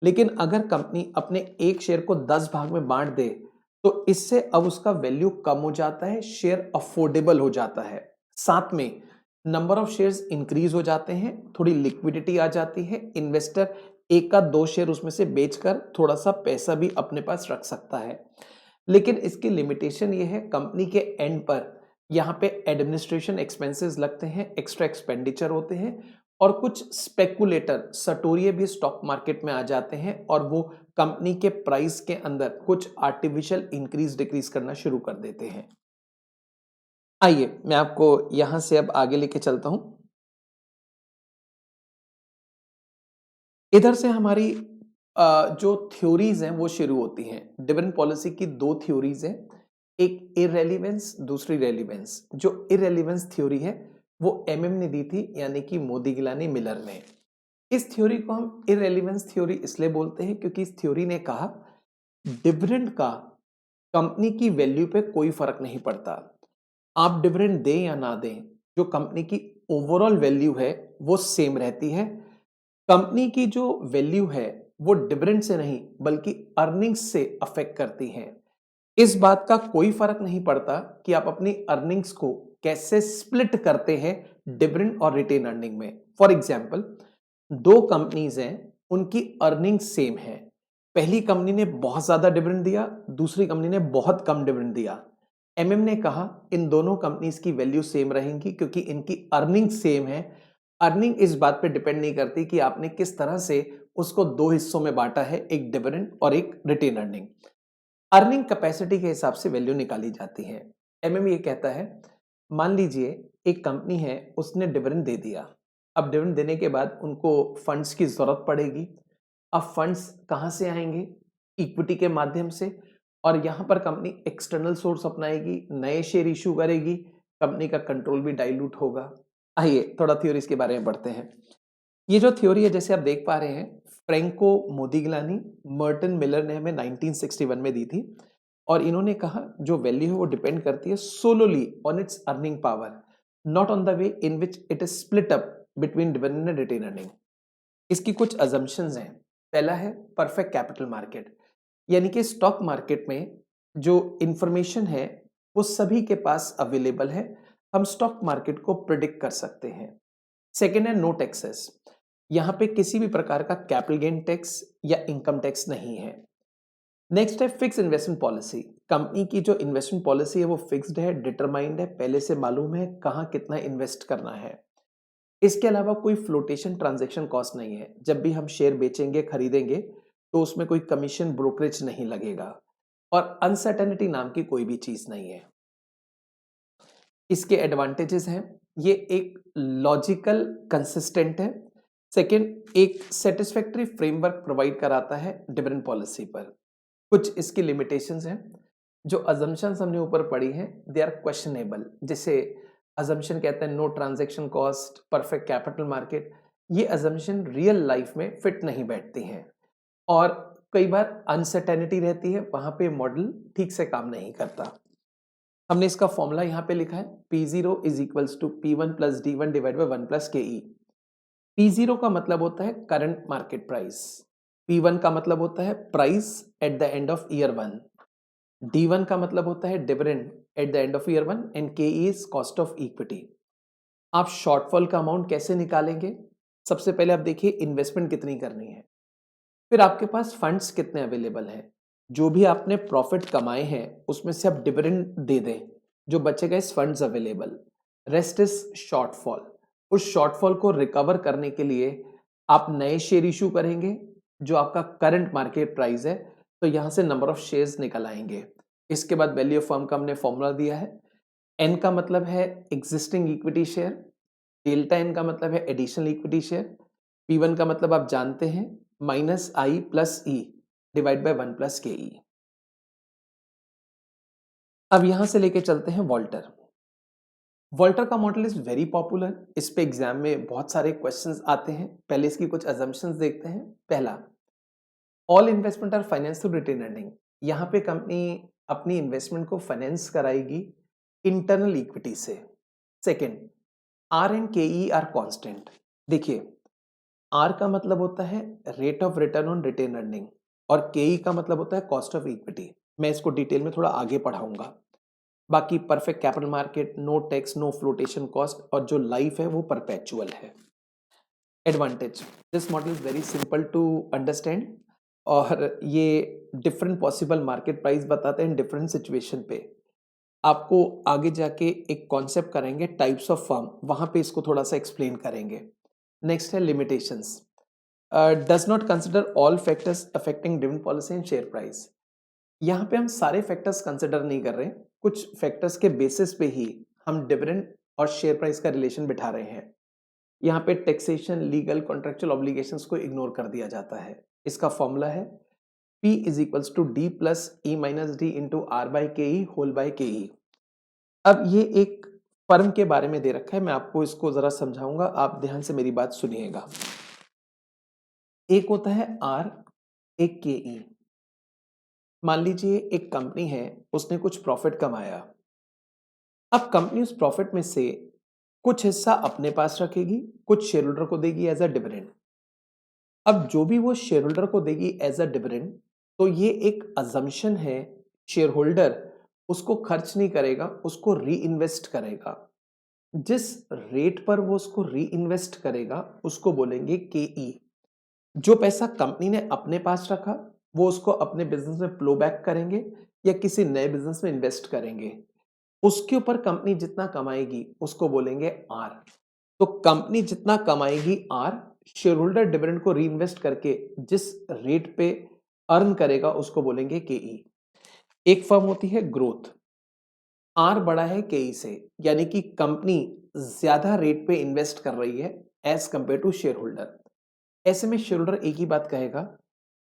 लेकिन अगर कंपनी अपने एक शेयर को 10 भाग में बांट दे तो इससे अब उसका वैल्यू कम हो जाता है, शेयर अफोर्डेबल हो जाता है। साथ में नंबर ऑफ शेयर्स इंक्रीज हो जाते हैं, थोड़ी लिक्विडिटी आ जाती है, इन्वेस्टर एक का 2 शेयर उसमें से बेचकर थोड़ा सा पैसा भी अपने पास रख सकता है। लेकिन इसकी लिमिटेशन ये है, कंपनी के एंड पर यहाँ पे एडमिनिस्ट्रेशन एक्सपेंसेस लगते हैं, एक्स्ट्रा एक्सपेंडिचर होते हैं और कुछ स्पेकुलेटर सटोरिये भी स्टॉक मार्केट में आ जाते हैं और वो कंपनी के प्राइस के अंदर कुछ आर्टिफिशियल इंक्रीज डिक्रीज करना शुरू कर देते हैं। आइए मैं आपको यहां से अब आगे लेके चलता हूं। इधर से हमारी जो थ्योरीज हैं वो शुरू होती हैं। डिविडेंड पॉलिसी की 2 थ्योरीज हैं, एक इररेलेवेंस, दूसरी रेलेवेंस। जो इररेलेवेंस थ्योरी है वो एमएम ने दी थी, यानी कि मोदी गिलानी मिलर ने। इस थ्योरी को हम इररेलेवेंस थ्योरी इसलिए बोलते हैं क्योंकि इस थ्योरी ने कहा डिविडेंड का कंपनी की वैल्यू पे कोई फर्क नहीं पड़ता। आप डिविडेंड दें या ना दें, जो कंपनी की ओवरऑल वैल्यू है वो सेम रहती है। कंपनी की जो वैल्यू है वो डिविडेंड से नहीं बल्कि अर्निंग्स से अफेक्ट करती है। इस बात का कोई फर्क नहीं पड़ता कि आप अपनी अर्निंग्स को कैसे स्प्लिट करते हैं डिविडेंड और रिटेन अर्निंग में। फॉर एग्जांपल, 2 कंपनीज हैं, उनकी अर्निंग सेम है। पहली कंपनी ने बहुत ज्यादा डिविडेंड दिया, दूसरी कंपनी ने बहुत कम डिविडेंड दिया। एमएम ने कहा इन दोनों कंपनीज की वैल्यू सेम रहेंगी क्योंकि इनकी अर्निंग सेम है। अर्निंग इस बात पे डिपेंड नहीं करती कि आपने किस तरह से उसको 2 हिस्सों में बांटा है, एक डिविडेंड और एक रिटेन अर्निंग। अर्निंग कैपेसिटी के हिसाब से वैल्यू निकाली जाती है। एमएम ये कहता है, मान लीजिए एक कंपनी है, उसने डिविडेंड दे दिया। अब डिविडेंड देने के बाद उनको फंड्स की जरूरत पड़ेगी। अब फंड्स कहां से आएंगे? इक्विटी के माध्यम से। और यहां पर कंपनी एक्सटर्नल सोर्स अपनाएगी, नए शेयर इशू करेगी, कंपनी का कंट्रोल भी डाइल्यूट होगा। आइए थोड़ा थ्योरीज के बारे में पढ़ते हैं। ये जो थ्योरी है जैसे आप देख पा रहे हैं, फ्रैंको मोदिग्लानी, मर्टन मिलर ने हमें 1961 में दी थी और इन्होंने कहा जो वैल्यू है वो डिपेंड करती है solely on its earning power, not on the way in which it is split up between dividend and retained earning. इसकी कुछ अजम्पशंस हैं। पहला है परफेक्ट कैपिटल मार्केट, यानी कि स्टॉक मार्केट में जो इंफॉर्मेशन है वो सभी के पास अवेलेबल है, हम स्टॉक मार्केट को प्रिडिक्ट कर सकते हैं। सेकेंड है नो टैक्सेस, यहाँ पे किसी भी प्रकार का कैपिटल गेन टैक्स या इनकम टैक्स नहीं है। नेक्स्ट है फिक्स इन्वेस्टमेंट पॉलिसी, कंपनी की जो इन्वेस्टमेंट पॉलिसी है वो फिक्स्ड है, डिटरमाइंड है, पहले से मालूम है कहाँ कितना इन्वेस्ट करना है। इसके अलावा कोई फ्लोटेशन ट्रांजैक्शन कॉस्ट नहीं है, जब भी हम शेयर बेचेंगे खरीदेंगे तो उसमें कोई कमीशन ब्रोकरेज नहीं लगेगा और अनसर्टेनिटी नाम की कोई भी चीज नहीं है। इसके एडवांटेजेस हैं, ये एक लॉजिकल कंसिस्टेंट है। सेकंड, एक सेटिस्फैक्टरी फ्रेमवर्क प्रोवाइड कराता है डिविडेंड पॉलिसी पर। कुछ इसकी लिमिटेशंस हैं। जो अजम्पशंस हमने ऊपर पढ़ी हैं दे आर क्वेश्चनेबल, जैसे अजम्पशन कहते हैं no transaction cost, perfect capital market. ये अजम्पशन रियल लाइफ में फिट नहीं बैठती हैं और कई बार अनसर्टेनिटी रहती है, वहां पे मॉडल ठीक से काम नहीं करता। हमने इसका फॉर्मूला यहाँ पे लिखा है, P0 is equals to P1 plus D1 divide by 1 plus KE। P0 का मतलब होता है करंट मार्केट प्राइस, P1 का मतलब होता है price at the end of year 1, D1 का मतलब होता है dividend at the end of year 1 and KE is cost of equity. आप शॉर्टफॉल का अमाउंट कैसे निकालेंगे? सबसे पहले आप देखिए इन्वेस्टमेंट कितनी करनी है, फिर आपके पास फंड्स कितने अवेलेबल हैं, जो भी आपने प्रॉफिट कमाए हैं उसमें से आप डिविडेंड दे दें, जो बचेगा इस funds available, rest is shortfall. उस शॉर्टफॉल को रिकवर करने के लिए आप नए शेयर इशू करेंगे, जो आपका करंट मार्केट प्राइस है, तो यहां से नंबर ऑफ शेयर्स निकल आएंगे। इसके बाद वैल्यू ऑफ फर्म का हमने फॉर्मूला दिया है, एन का मतलब है existing equity share, delta N का मतलब है एडिशनल इक्विटी शेयर, P1 का मतलब आप जानते हैं minus I plus E divide by 1 plus KE। अब यहां से लेके चलते हैं वॉल्टर। वॉल्टर का मॉडल इज वेरी पॉपुलर, इस पे एग्जाम में बहुत सारे क्वेश्चंस आते हैं। पहले इसकी कुछ अजम्पशंस देखते हैं। पहला, all investment are finance through retain earning. यहाँ पे कंपनी अपनी इन्वेस्टमेंट को फाइनेंस कराएगी इंटरनल इक्विटी से। Second, R and K E are constant. देखिए, आर का मतलब होता है rate of return on retain earning और के ई का मतलब होता है कॉस्ट ऑफ इक्विटी। मैं इसको डिटेल में थोड़ा आगे पढ़ाऊंगा। बाकी perfect capital market, no tax, no flotation cost, और जो लाइफ है वो परपेचुअल है। Advantage, this model is very simple to understand और ये डिफरेंट पॉसिबल मार्केट प्राइस बताते हैं डिफरेंट सिचुएशन पे। आपको आगे जाके एक कॉन्सेप्ट करेंगे टाइप्स ऑफ फर्म, वहां पे इसको थोड़ा सा एक्सप्लेन करेंगे। नेक्स्ट है limitations. Does not consider all factors affecting dividend policy and share price. यहाँ पे हम सारे फैक्टर्स कंसिडर नहीं कर रहे, कुछ फैक्टर्स के बेसिस पे ही हम डिविडेंड और शेयर प्राइस का रिलेशन बिठा रहे हैं। यहाँ पे टैक्सेशन, लीगल, कॉन्ट्रेक्चुअल ऑब्लिगेशंस को इग्नोर कर दिया जाता है। इसका फॉर्मूला है P is equals to D plus E minus D into R by K E whole by K ई। अब ये एक फर्म के बारे में दे रखा है, मैं आपको इसको जरा समझाऊंगा, आप ध्यान से मेरी बात सुनिएगा। एक होता है आर, एक के ई। मान लीजिए एक कंपनी है, उसने कुछ प्रॉफिट कमाया। अब कंपनी उस प्रॉफिट में से कुछ हिस्सा अपने पास रखेगी, कुछ शेयर होल्डर को देगी एज अ डिविडेंड। अब जो भी वो शेयर होल्डर को देगी एज अ डिविडेंड, तो ये एक अजम्पशन है, शेयर होल्डर उसको खर्च नहीं करेगा, उसको री इन्वेस्ट करेगा। जिस रेट पर वो उसको री इन्वेस्ट करेगा उसको बोलेंगे के ई। जो पैसा कंपनी ने अपने पास रखा वो उसको अपने बिजनेस में फ्लो बैक करेंगे या किसी नए बिजनेस में इन्वेस्ट करेंगे। उसके ऊपर कंपनी जितना कमाएगी उसको बोलेंगे आर। तो कंपनी जितना कमाएगी आर, शेयर होल्डर डिविडेंड को रीइन्वेस्ट करके जिस रेट पे अर्न करेगा उसको बोलेंगे के ई। एक फर्म होती है ग्रोथ, आर बड़ा है के ई से, यानी कि कंपनी ज्यादा रेट पे इन्वेस्ट कर रही है as compare to share holder. ऐसे में शेयर होल्डर एक ही बात कहेगा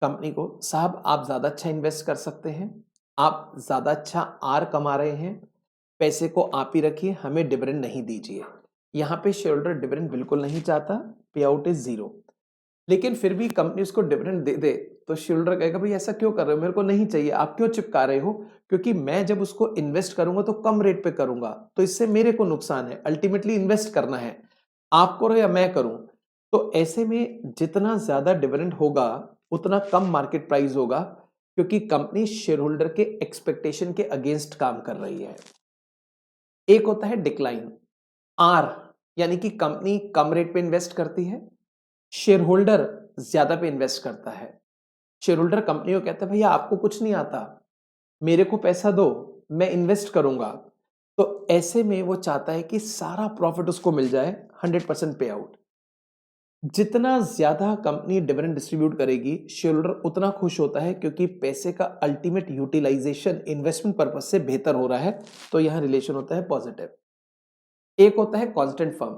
कंपनी को, साहब आप ज्यादा अच्छा इन्वेस्ट कर सकते हैं, आप ज्यादा अच्छा आर कमा रहे हैं, पैसे को आप ही रखिए, हमें डिविडेंड नहीं दीजिए। यहाँ पे शेयर होल्डर डिविडेंड बिल्कुल नहीं चाहता, पे आउट इज 0। लेकिन फिर भी कंपनी उसको डिविडेंड दे दे तो शेयर होल्डर कहेगा भाई ऐसा क्यों कर रहे हो, मेरे को नहीं चाहिए, आप क्यों चिपका रहे हो? क्योंकि मैं जब उसको इन्वेस्ट करूंगा तो कम रेट पे करूंगा, तो इससे मेरे को नुकसान है, अल्टीमेटली इन्वेस्ट करना है, आप करो या मैं करूं। तो ऐसे में जितना ज्यादा डिविडेंड होगा उतना कम मार्केट प्राइस होगा, क्योंकि कंपनी शेयर होल्डर के एक्सपेक्टेशन के अगेंस्ट काम कर रही है। एक होता है डिक्लाइन, आर, यानी कि कंपनी कम रेट पे इन्वेस्ट करती है, शेयर होल्डर ज्यादा पे इन्वेस्ट करता है। शेयर होल्डर कंपनी को कहता है भैया आपको कुछ नहीं आता, मेरे को पैसा दो, मैं इन्वेस्ट करूंगा। तो ऐसे में वो चाहता है कि सारा प्रॉफिट उसको मिल जाए, 100% पे आउट। जितना ज्यादा कंपनी डिविडेंड डिस्ट्रीब्यूट करेगी शेयर होल्डर उतना खुश होता है, क्योंकि पैसे का अल्टीमेट यूटिलाइजेशन इन्वेस्टमेंट पर्पज से बेहतर हो रहा है, तो यहां रिलेशन होता है पॉजिटिव। एक होता है कांस्टेंट फर्म,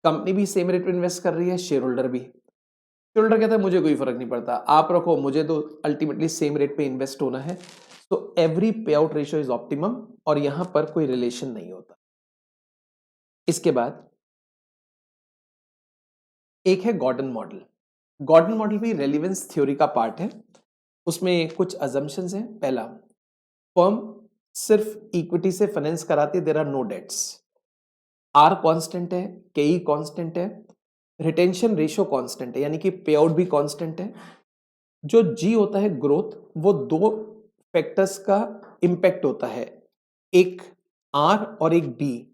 कंपनी भी सेम रेट पे इन्वेस्ट कर रही है, शेयर होल्डर भी। शेयर होल्डर कहता है मुझे कोई फर्क नहीं पड़ता, आप रखो, मुझे तो अल्टीमेटली सेम रेट पे इन्वेस्ट होना है। तो एवरी पे आउट रेशियो इज ऑप्टिमम और यहां पर कोई रिलेशन नहीं होता। इसके बाद एक है गॉर्डन मॉडल। गॉर्डन मॉडल भी रेलेवेंस थ्योरी का पार्ट है। उसमें कुछ अजम्पशंस हैं। पहला, फर्म सिर्फ इक्विटी से फाइनेंस कराती है, there are no debts. R constant है, के ई कांस्टेंट है, रिटेंशन रेशियो कांस्टेंट है, यानी कि पे आउट भी कांस्टेंट है। जो जी होता है ग्रोथ, वो दो फैक्टर्स का इंपैक्ट होता है, एक आर और एक बी।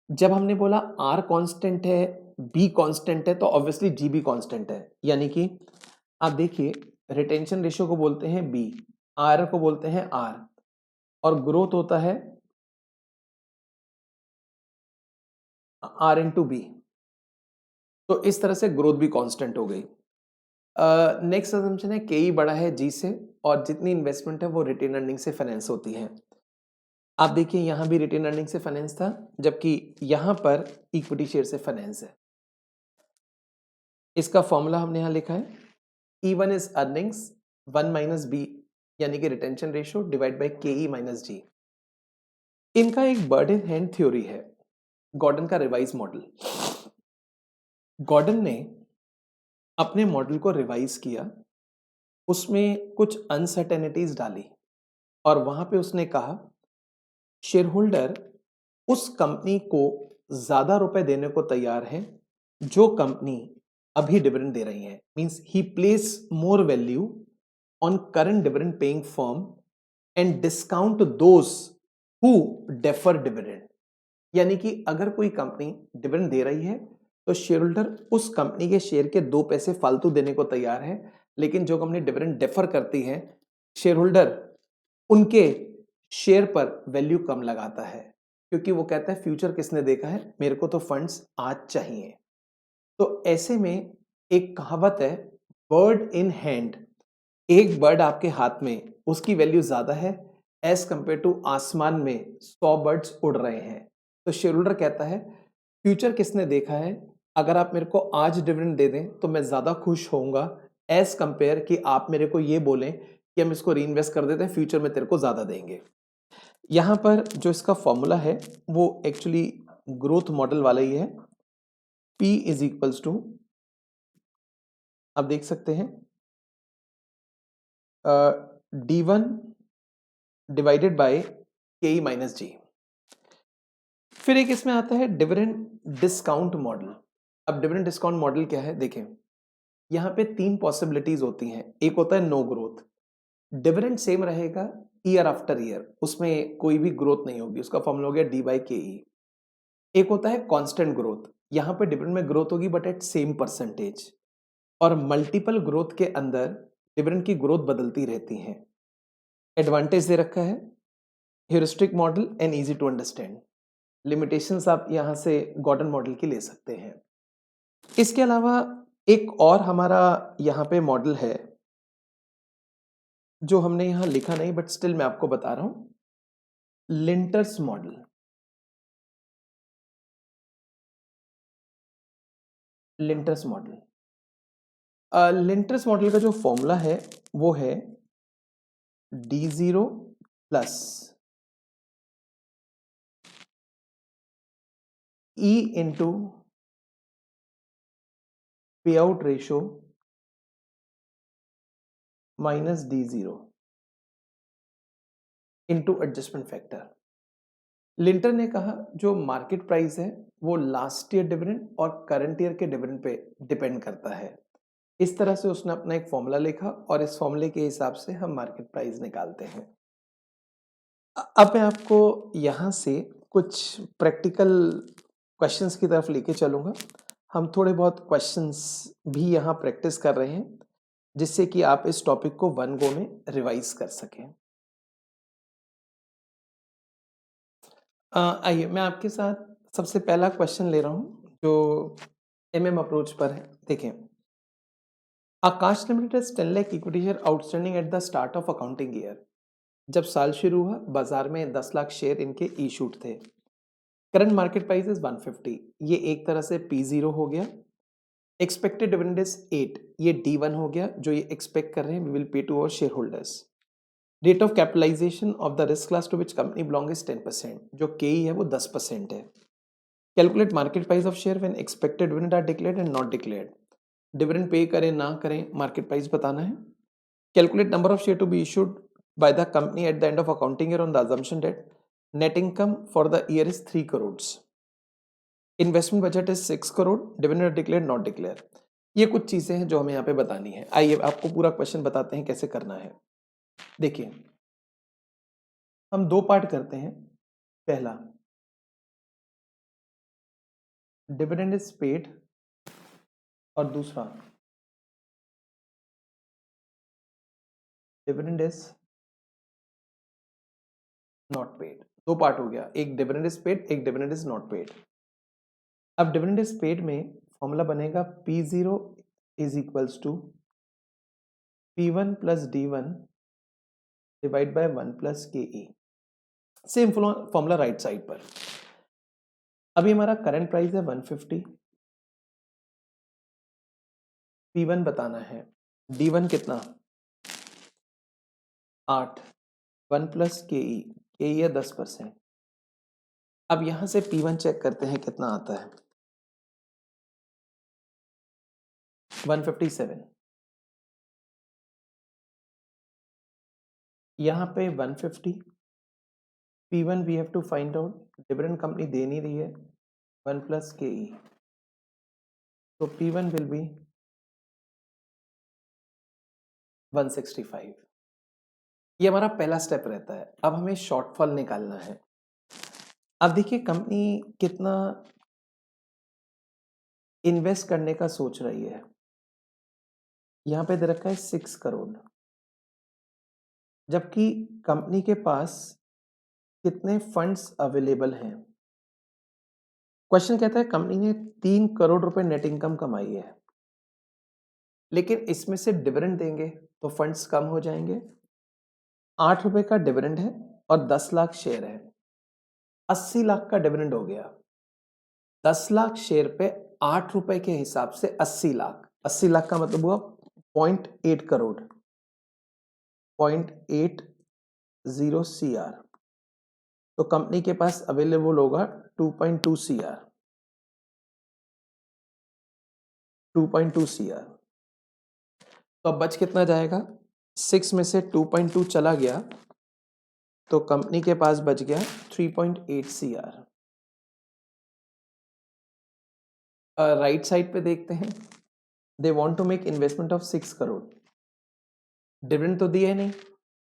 जब हमने बोला आर कांस्टेंट है, बी कांस्टेंट है, तो ऑब्वियसली जी भी कांस्टेंट है। यानी कि आप देखिए, रिटेंशन रेशियो को बोलते हैं बी, आर को बोलते हैं आर, और ग्रोथ होता है आर इंटू बी। तो इस तरह से ग्रोथ भी कांस्टेंट हो गई। नेक्स्ट असम्पशन है के ई बड़ा है जी से, और जितनी इन्वेस्टमेंट है वो रिटेन अर्निंग से फाइनेंस होती है। आप देखिए यहां भी रिटेन अर्निंग से फाइनेंस था, जबकि यहां पर इक्विटी शेयर से फाइनेंस है। इसका फॉर्मूला हमने यहां लिखा है, E1 is earnings 1 minus B, यानी कि retention ratio divide by K E minus जी। इनका एक बर्ड इन हैंड थ्योरी है, गॉर्डन का रिवाइज मॉडल। गॉर्डन ने अपने मॉडल को रिवाइज किया, उसमें कुछ अनसर्टेनिटीज डाली और वहां पे उसने कहा शेयर होल्डर उस कंपनी को ज्यादा रुपए देने को तैयार है जो कंपनी अभी डिविडेंड दे रही है। Means he place more value on current dividend paying firm and discount those who defer dividend. यानी कि अगर कोई कंपनी डिविडेंड दे रही है तो शेयर होल्डर उस कंपनी के शेयर के 2 पैसे फालतू देने को तैयार है, लेकिन जो कंपनी डिविडेंड डेफर करती है शेयर होल्डर उनके शेयर पर वैल्यू कम लगाता है, क्योंकि वो कहता है फ्यूचर किसने देखा है, मेरे को तो फंड्स आज चाहिए। तो ऐसे में एक कहावत है, बर्ड इन हैंड, एक बर्ड आपके हाथ में उसकी वैल्यू ज्यादा है एज कंपेयर टू आसमान में 100 बर्ड्स उड़ रहे हैं। तो शेयर होल्डर कहता है फ्यूचर किसने देखा है, अगर आप मेरे को आज डिविडेंड दे दें तो मैं ज्यादा खुश होऊंगा एज कंपेयर कि आप मेरे को ये बोलें कि हम इसको रीइन्वेस्ट कर देते हैं, फ्यूचर में तेरे को ज्यादा देंगे। यहां पर जो इसका फॉर्मूला है वो एक्चुअली ग्रोथ मॉडल वाला ही है। P इज इक्वल्स टू, आप देख सकते हैं, D1 डिवाइडेड बाय के माइनस जी। फिर एक इसमें आता है डिविडेंड डिस्काउंट मॉडल। अब डिविडेंड डिस्काउंट मॉडल क्या है, देखें यहां पे 3 पॉसिबिलिटीज होती हैं। एक होता है नो ग्रोथ, डिविडेंड सेम रहेगा ईयर आफ्टर ईयर, उसमें कोई भी ग्रोथ नहीं होगी, उसका फॉर्मूला हो गया डी बाई के ई। एक होता है कांस्टेंट ग्रोथ, यहां पे डिविडेंड में ग्रोथ होगी बट एट सेम परसेंटेज, और मल्टीपल ग्रोथ के अंदर डिविडेंड की ग्रोथ बदलती रहती है। एडवांटेज दे रखा है heuristic model and easy to understand. Limitations आप यहां से गॉर्डन मॉडल की ले सकते हैं। इसके अलावा एक और हमारा यहां पे मॉडल है जो हमने यहां लिखा नहीं बट स्टिल मैं आपको बता रहा हूं, Lintner's model. Lintner's model, Lintner's model का जो फॉर्मूला है वो है D0 प्लस E इंटू पे out ratio minus D0 into adjustment factor. Lintel ने कहा जो मार्केट प्राइस है वो लास्ट ईयर डिविडेंड और करंट ईयर के डिविडेंड पे डिपेंड करता है। इस तरह से उसने अपना एक फॉर्मूला लिखा और इस फॉर्मूले के हिसाब से हम मार्केट प्राइस निकालते हैं। अब मैं आपको यहां से कुछ प्रैक्टिकल क्वेश्चंस की तरफ लेके चलूंगा। हम थोड़े बहुत क्वेश्चंस भी यहाँ प्रैक्टिस कर रहे हैं जिससे कि आप इस टॉपिक को वन गो में रिवाइज कर सकें। आइए मैं आपके साथ सबसे पहला क्वेश्चन ले रहा हूं जो एमएम अप्रोच पर है। देखें, Akash limited 10 lakh equity share outstanding at the start of accounting year. जब साल शुरू हुआ बाजार में 10 लाख शेयर इनके इशूड थे। करंट मार्केट प्राइस इज 150, ये एक तरह से P0 हो गया। एक्सपेक्टेड डिविडेंड इज 8, ये D1 हो गया जो ये एक्सपेक्ट कर रहे हैं we will pay to our share holders. Rate of capitalization of the risk class to which company belong is 10%, जो के है वो 10% है। Calculate market price of share when expected dividend are declared and not declared. Dividend pay करें ना करें market price बताना है। Calculate number of share to be issued by the company at the end of accounting year on the assumption that net income for the year is 3 crores. Investment budget is 6 crore. Dividend declared not declared. ये कुछ चीजें हैं जो हमें यहाँ पे बतानी है। आइए आपको पूरा क्वेश्चन बताते हैं कैसे करना है। देखिए हम दो पार्ट करते हैं। पहला, डिविडेंड इज पेड, और दूसरा डिविडेंड इज नॉट पेड। दो पार्ट हो गया, एक डिविडेंड इज पेड, एक डिविडेंड इज नॉट पेड। अब डिविडेंड इज पेड में फॉर्मूला बनेगा P0 is equals to P1 plus D1 divide by 1 plus KE। Same formula right side पर। अभी हमारा करंट प्राइस है 150, P1 बताना है, D1 कितना 8, 1 प्लस KE, KE है 10%। अब यहां से P1 चेक करते हैं कितना आता है। 157। यहाँ पे 150। P1 we have to find out, dividend company दे नहीं रही है, 1 प्लस के ई, तो P1 विल बी 165। ये हमारा पहला स्टेप रहता है। अब हमें शॉर्टफॉल निकालना है। अब देखिए कंपनी कितना इन्वेस्ट करने का सोच रही है। यहाँ पे दे रखा है 6 करोड़, जबकि कंपनी के पास कितने फंड्स अवेलेबल हैं। क्वेश्चन कहता है कंपनी ने 3 करोड़ रुपए नेट इनकम कमाई है, लेकिन इसमें से डिविडेंड देंगे तो फंड्स कम हो जाएंगे। 8 रुपए का डिविडेंड है और 10 लाख शेयर है, 80 लाख का डिविडेंड हो गया। 10 लाख शेयर पे 8 रुपए के हिसाब से 80 लाख, 80 लाख का मतलब हुआ 0.8 करोड़, 0.80 CR। तो कंपनी के पास अवेलेबल होगा 2.2 CR, 2.2 CR। तो अब बच कितना जाएगा, 6 में से 2.2 चला गया तो कंपनी के पास बच गया 3.8 CR। राइट साइड पे देखते हैं, they want to make investment of 6 crore. Dividend तो दिए नहीं,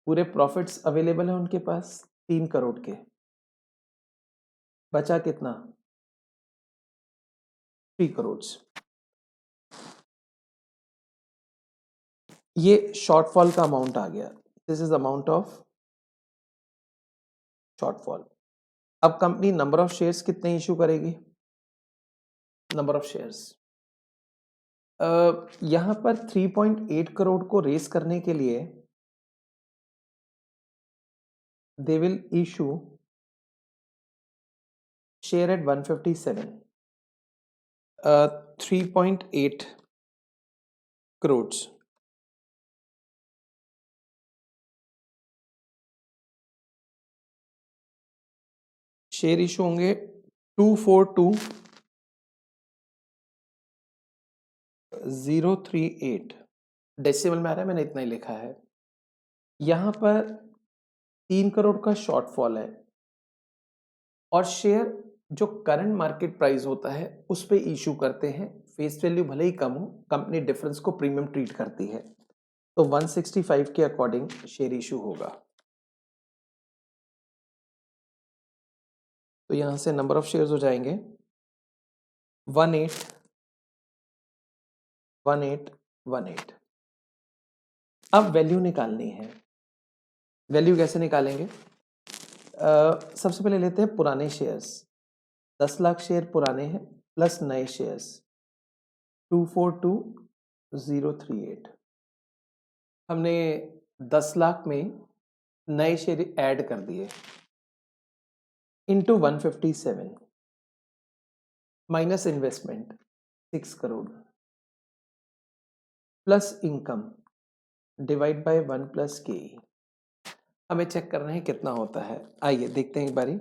पूरे प्रॉफिट्स अवेलेबल है उनके पास 3 करोड़ के। बचा कितना, 3 करोड़। ये शॉर्टफॉल का अमाउंट आ गया। This is amount of shortfall. अब कंपनी नंबर ऑफ शेयर्स कितने इशू करेगी, नंबर ऑफ शेयर्स यहां पर 3.8 करोड़ को रेस करने के लिए they will issue share eight 157, 3.8 crore. Share issue होंगे 242,038। डेसिमल में आ रहा है, मैंने इतना ही लिखा है। यहां पर 3 करोड़ का शॉर्टफॉल है और शेयर जो करंट मार्केट प्राइस होता है उस पे इशू करते हैं। फेस वैल्यू भले ही कम हो, कंपनी डिफरेंस को प्रीमियम ट्रीट करती है, तो 165 के अकॉर्डिंग शेयर इशू होगा। तो यहां से नंबर ऑफ शेयर्स हो जाएंगे 181818। अब वैल्यू निकालनी है। वैल्यू कैसे निकालेंगे, सबसे पहले लेते हैं पुराने शेयर्स। 10 लाख शेयर पुराने हैं प्लस नए शेयर्स 242,038। हमने 10 लाख में नए शेयर ऐड कर दिए into 157 minus investment 6 crore plus income divide by 1 plus के। हमें चेक करना है कितना होता है, आइए देखते हैं एक बारी।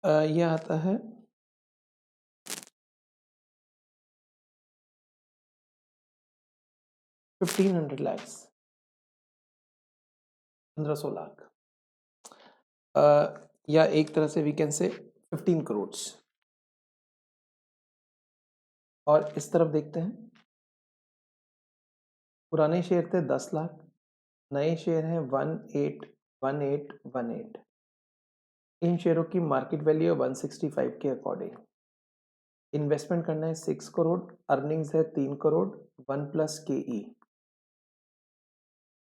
ये आता है 1500 लैक्स, 1500 लाख, या एक तरह से वी कैन से 15 करोड़। और इस तरफ देखते हैं, पुराने शेयर थे 10 लाख, नए शेयर हैं 181818। इन शेयरों की मार्केट वैल्यू है 165 के अकॉर्डिंग। इन्वेस्टमेंट करना है 6 करोड़, अर्निंग्स है 3 करोड़, 1 प्लस के ई।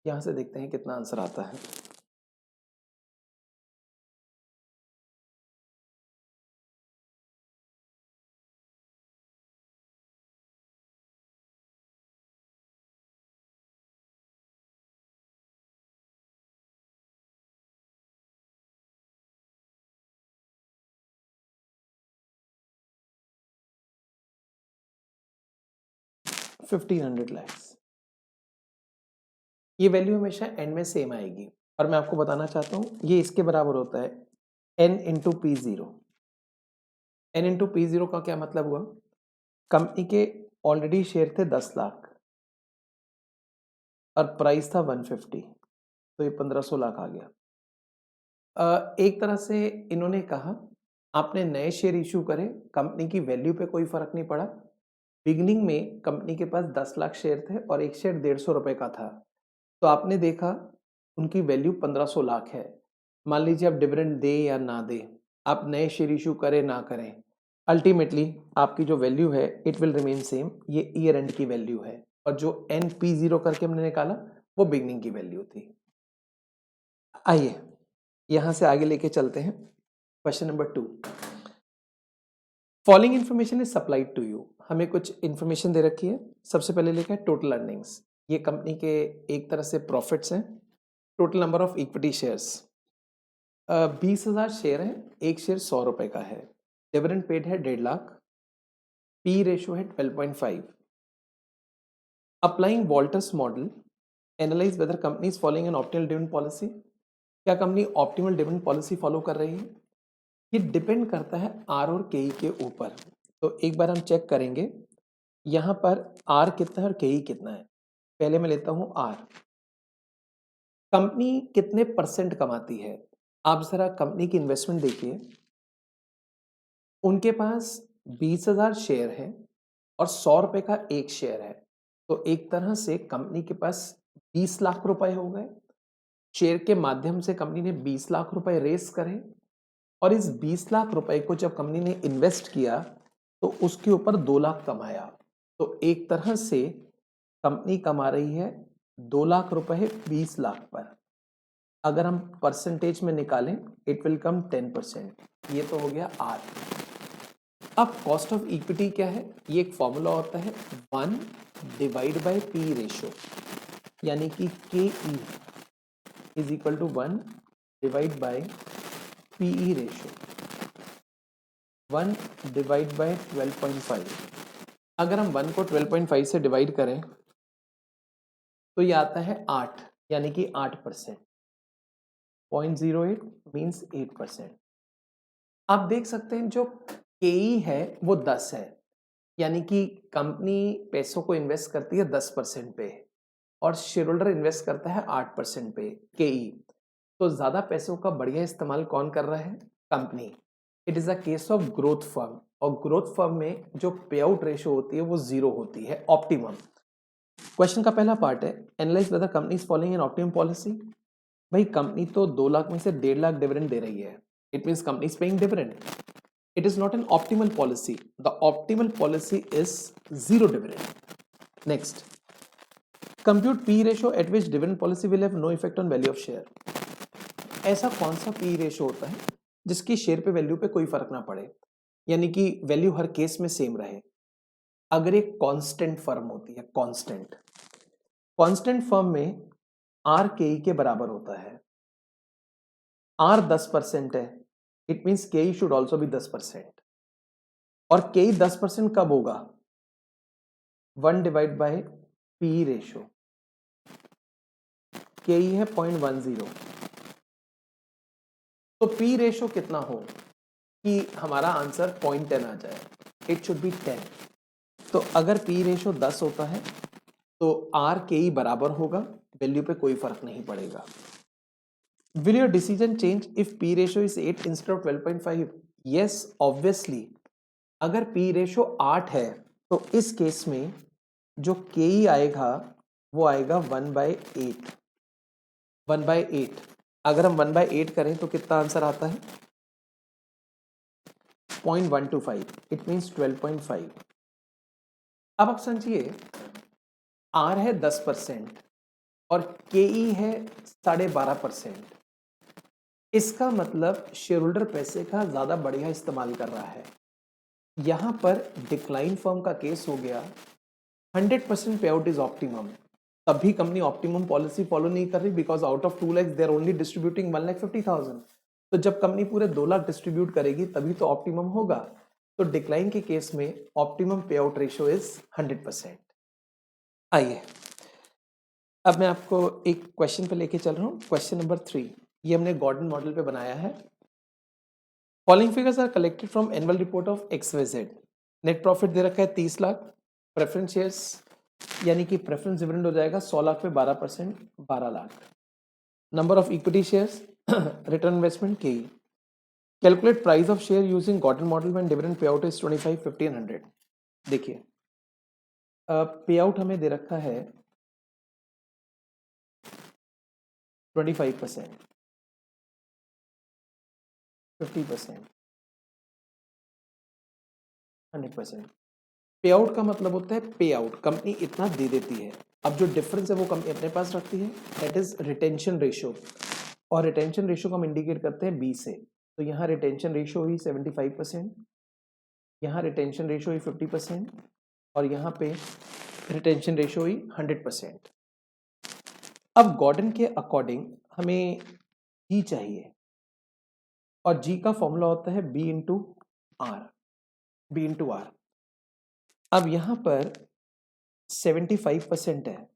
यहां से देखते हैं कितना आंसर आता है। 1500 lakhs। ये वैल्यू हमेशा एंड में सेम आएगी और मैं आपको बताना चाहता हूँ ये इसके बराबर होता है n into P zero. n into P zero का क्या मतलब हुआ? कंपनी के ऑलरेडी शेयर थे 10 लाख और प्राइस था 150, तो ये 1500 लाख आ गया। एक तरह से इन्होंने कहा आपने नए शेयर इशू करे, कंपनी की वैल्यू पे कोई फर्क नहीं पड़ा। बिगिनिंग में कंपनी के पास 10 लाख शेयर थे और एक शेयर 150 रुपए का था, तो आपने देखा उनकी वैल्यू 1500 लाख है। मान लीजिए आप डिविडेंड दे या ना दे, आप नए शेयर इशू करें ना करें, अल्टीमेटली आपकी जो वैल्यू है इट विल रिमेन सेम। ये ईयर एंड की वैल्यू है और जो NP0 करके हमने निकाला वो बिगनिंग की वैल्यू थी। आइए यहां से आगे लेके चलते हैं। Question number 2, following information is supplied to you. हमें कुछ इंफॉर्मेशन दे रखी है। सबसे पहले लिखा है टोटल अर्निंग्स, ये कंपनी के एक तरह से प्रॉफिट्स हैं। Total number of equity shares 20,000 share है, एक शेयर 100 रुपए का है। डिविडेंड पेड है 1.5 लाख, पी रेशियो है 12.5। Applying Walter's model, analyse whether company is following an optimal dividend policy. क्या company optimal dividend policy follow कर रही है? ये डिपेंड करता है आर और के के ऊपर। तो एक बार हम चेक करेंगे यहाँ पर आर कितना है और के कितना है। पहले मैं लेता हूं आर। कंपनी कितने परसेंट कमाती है? आप जरा कंपनी की इन्वेस्टमेंट देखिए। उनके पास 20,000 शेयर है और 100 रुपए का एक शेयर है, तो एक तरह से कंपनी के पास 20 लाख रुपए हो गए। शेयर के माध्यम से कंपनी ने 20 लाख रुपए रेस करे और इस 20 लाख रुपए को जब कंपनी ने इन्वेस्ट किया तो उसके ऊपर 2 लाख कमाया। तो एक तरह से कंपनी कमा रही है 2 लाख रुपए 20 लाख पर। अगर हम परसेंटेज में निकालें इट विल कम 10%। ये तो हो गया आर। अब कॉस्ट ऑफ इक्विटी क्या है? ये एक फॉर्मूला होता है 1 डिवाइड बाय पी रेशियो, यानी कि K E is equal to 1 divide by PE ratio, 1 divide by 12.5। अगर हम 1 को 12.5 से डिवाइड करें तो ये आता है 8, यानी कि 8%। 0.08 मीन्स 8%। आप देख सकते हैं जो केई है वो 10 है, यानी कि कंपनी पैसों को इन्वेस्ट करती है 10% पे और शेयर होल्डर इन्वेस्ट करता है 8% पे केई। तो ज्यादा पैसों का बढ़िया इस्तेमाल कौन कर रहा है? Company. It is a case of growth firm, और ग्रोथ फर्म में जो पे आउट रेशियो होती है वो 0 होती है, ऑप्टिमम। क्वेश्चन का पहला पार्ट है analyse whether company is following an optimum policy. भाई कंपनी तो 2 लाख में से 1.5 लाख डिविडेंड दे रही है, it means company is paying dividend. It is not an optimal policy. The optimal policy is zero dividend. Next, compute P ratio at which dividend policy will have no effect on value of share. ऐसा कौन सा P ratio होता है जिसकी share पे value पे कोई फर्क ना पड़े, यानी कि वैल्यू हर केस में सेम रहे? अगर एक कांस्टेंट फर्म होती है, कांस्टेंट फर्म में आर के के बराबर होता है। आर 10% है, इट मींस के शुड ऑल्सो बी 10%। और के 10% कब होगा? 1 डिवाइड बाय पी रेशियो, के है 0.10। तो पी रेशियो कितना हो कि हमारा आंसर 0.10 आ जाए? It should be 10। तो अगर पी रेशियो 10 होता है तो आर के बराबर होगा, वैल्यू पे कोई फर्क नहीं पड़ेगा। Will your decision change if P ratio is 8 instead of 12.5? Yes obviously. अगर पी रेशियो 8 है तो इस केस में जो के आएगा वो आएगा 1/8। 1/8 अगर हम 1/8 करें तो कितना आंसर आता है? 0.125, इट मींस 12.5। अब आप समझिए आर है 10% और के है 12.5%। इसका मतलब शेयर होल्डर पैसे का ज्यादा बढ़िया इस्तेमाल कर रहा है। यहां पर डिक्लाइन फर्म का केस हो गया 100% पे आउट इज ऑप्टिमम, तभी कंपनी ऑप्टिमम पॉलिसी फॉलो नहीं कर रही because out of 2 lakh they are only distributing 1,50,000। तो जब कंपनी पूरे 2 लाख डिस्ट्रीब्यूट करेगी तभी तो ऑप्टिमम होगा। तो डिक्लाइन के केस में ऑप्टिमम पे आउट रेशियो इज 100%। आइए, अब मैं आपको एक क्वेश्चन पे लेके चल रहा हूँ। क्वेश्चन नंबर 3, ये हमने गॉर्डन मॉडल पे बनाया है। Following figures are collected from annual report of XYZ। Net profit दे रखा है 30 लाख। प्रेफरेंस शेयर्स यानी कि प्रेफरेंस डिविडेंड हो जाएगा 100 लाख पे 12%, 12 lakh. Number of equity shares, return investment के। Calculate price of share using Gordon model when dividend pay out is 25, 50 and 100। देखिए, पे आउट हमें दे रखा है 25%, 50%, 100%। पे आउट का मतलब होता है पे आउट, कंपनी इतना दे देती है। अब जो डिफरेंस है वो कंपनी अपने पास रखती है, दैट इज रिटेंशन रेशियो। और रिटेंशन रेशियो को हम इंडिकेट करते हैं बी से। तो यहाँ रिटेंशन रेशियो हुई 75%, यहाँ रिटेंशन रेशियो हुई 50%, और यहाँ पे रिटेंशन रेशियो हुई 100%। अब गॉर्डन के अकॉर्डिंग हमें जी चाहिए, और जी का फॉर्मूला होता है B into R, B into R. अब यहाँ पर 75% है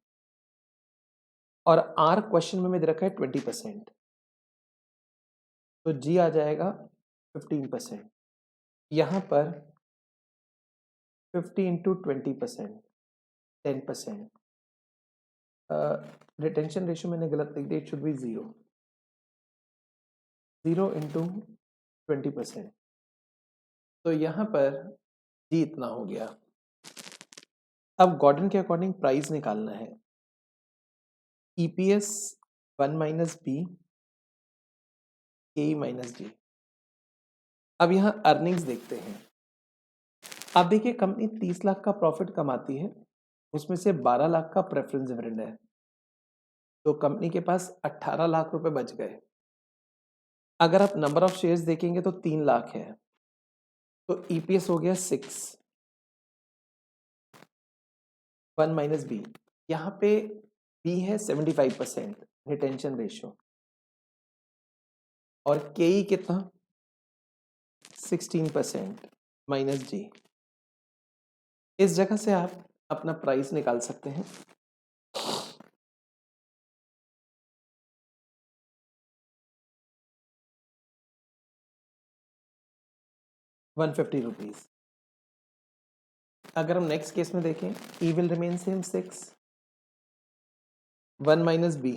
और आर क्वेश्चन में दे रखा है 20%, तो जी आ जाएगा 15%। यहाँ पर 50 इंटू 20%, 10%। रिटेंशन रेशियो मैंने गलत लिख दिया, इट शुड बी 0, 0 इंटू 20%। तो यहाँ पर जी इतना हो गया। अब गॉर्डन के अकॉर्डिंग प्राइस निकालना है। EPS 1 माइनस बी, के माइनस जी। अब यहाँ अर्निंग्स देखते हैं। अब देखिए, कंपनी 30 लाख का प्रॉफिट कमाती है, उसमें से 12 लाख का प्रेफरेंस डिविडेंड है, तो कंपनी के पास 18 लाख रुपए बच गए। अगर आप नंबर ऑफ शेयर्स देखेंगे तो 3 लाख है, तो EPS हो गया 6, 1 माइनस बी। यहाँ पे बी है 75% रिटेंशन रेशियो, और के कितना 16% माइनस जी। इस जगह से आप अपना प्राइस निकाल सकते हैं। ₹150। अगर हम नेक्स्ट केस में देखें, E will remain same 6, 1 minus B,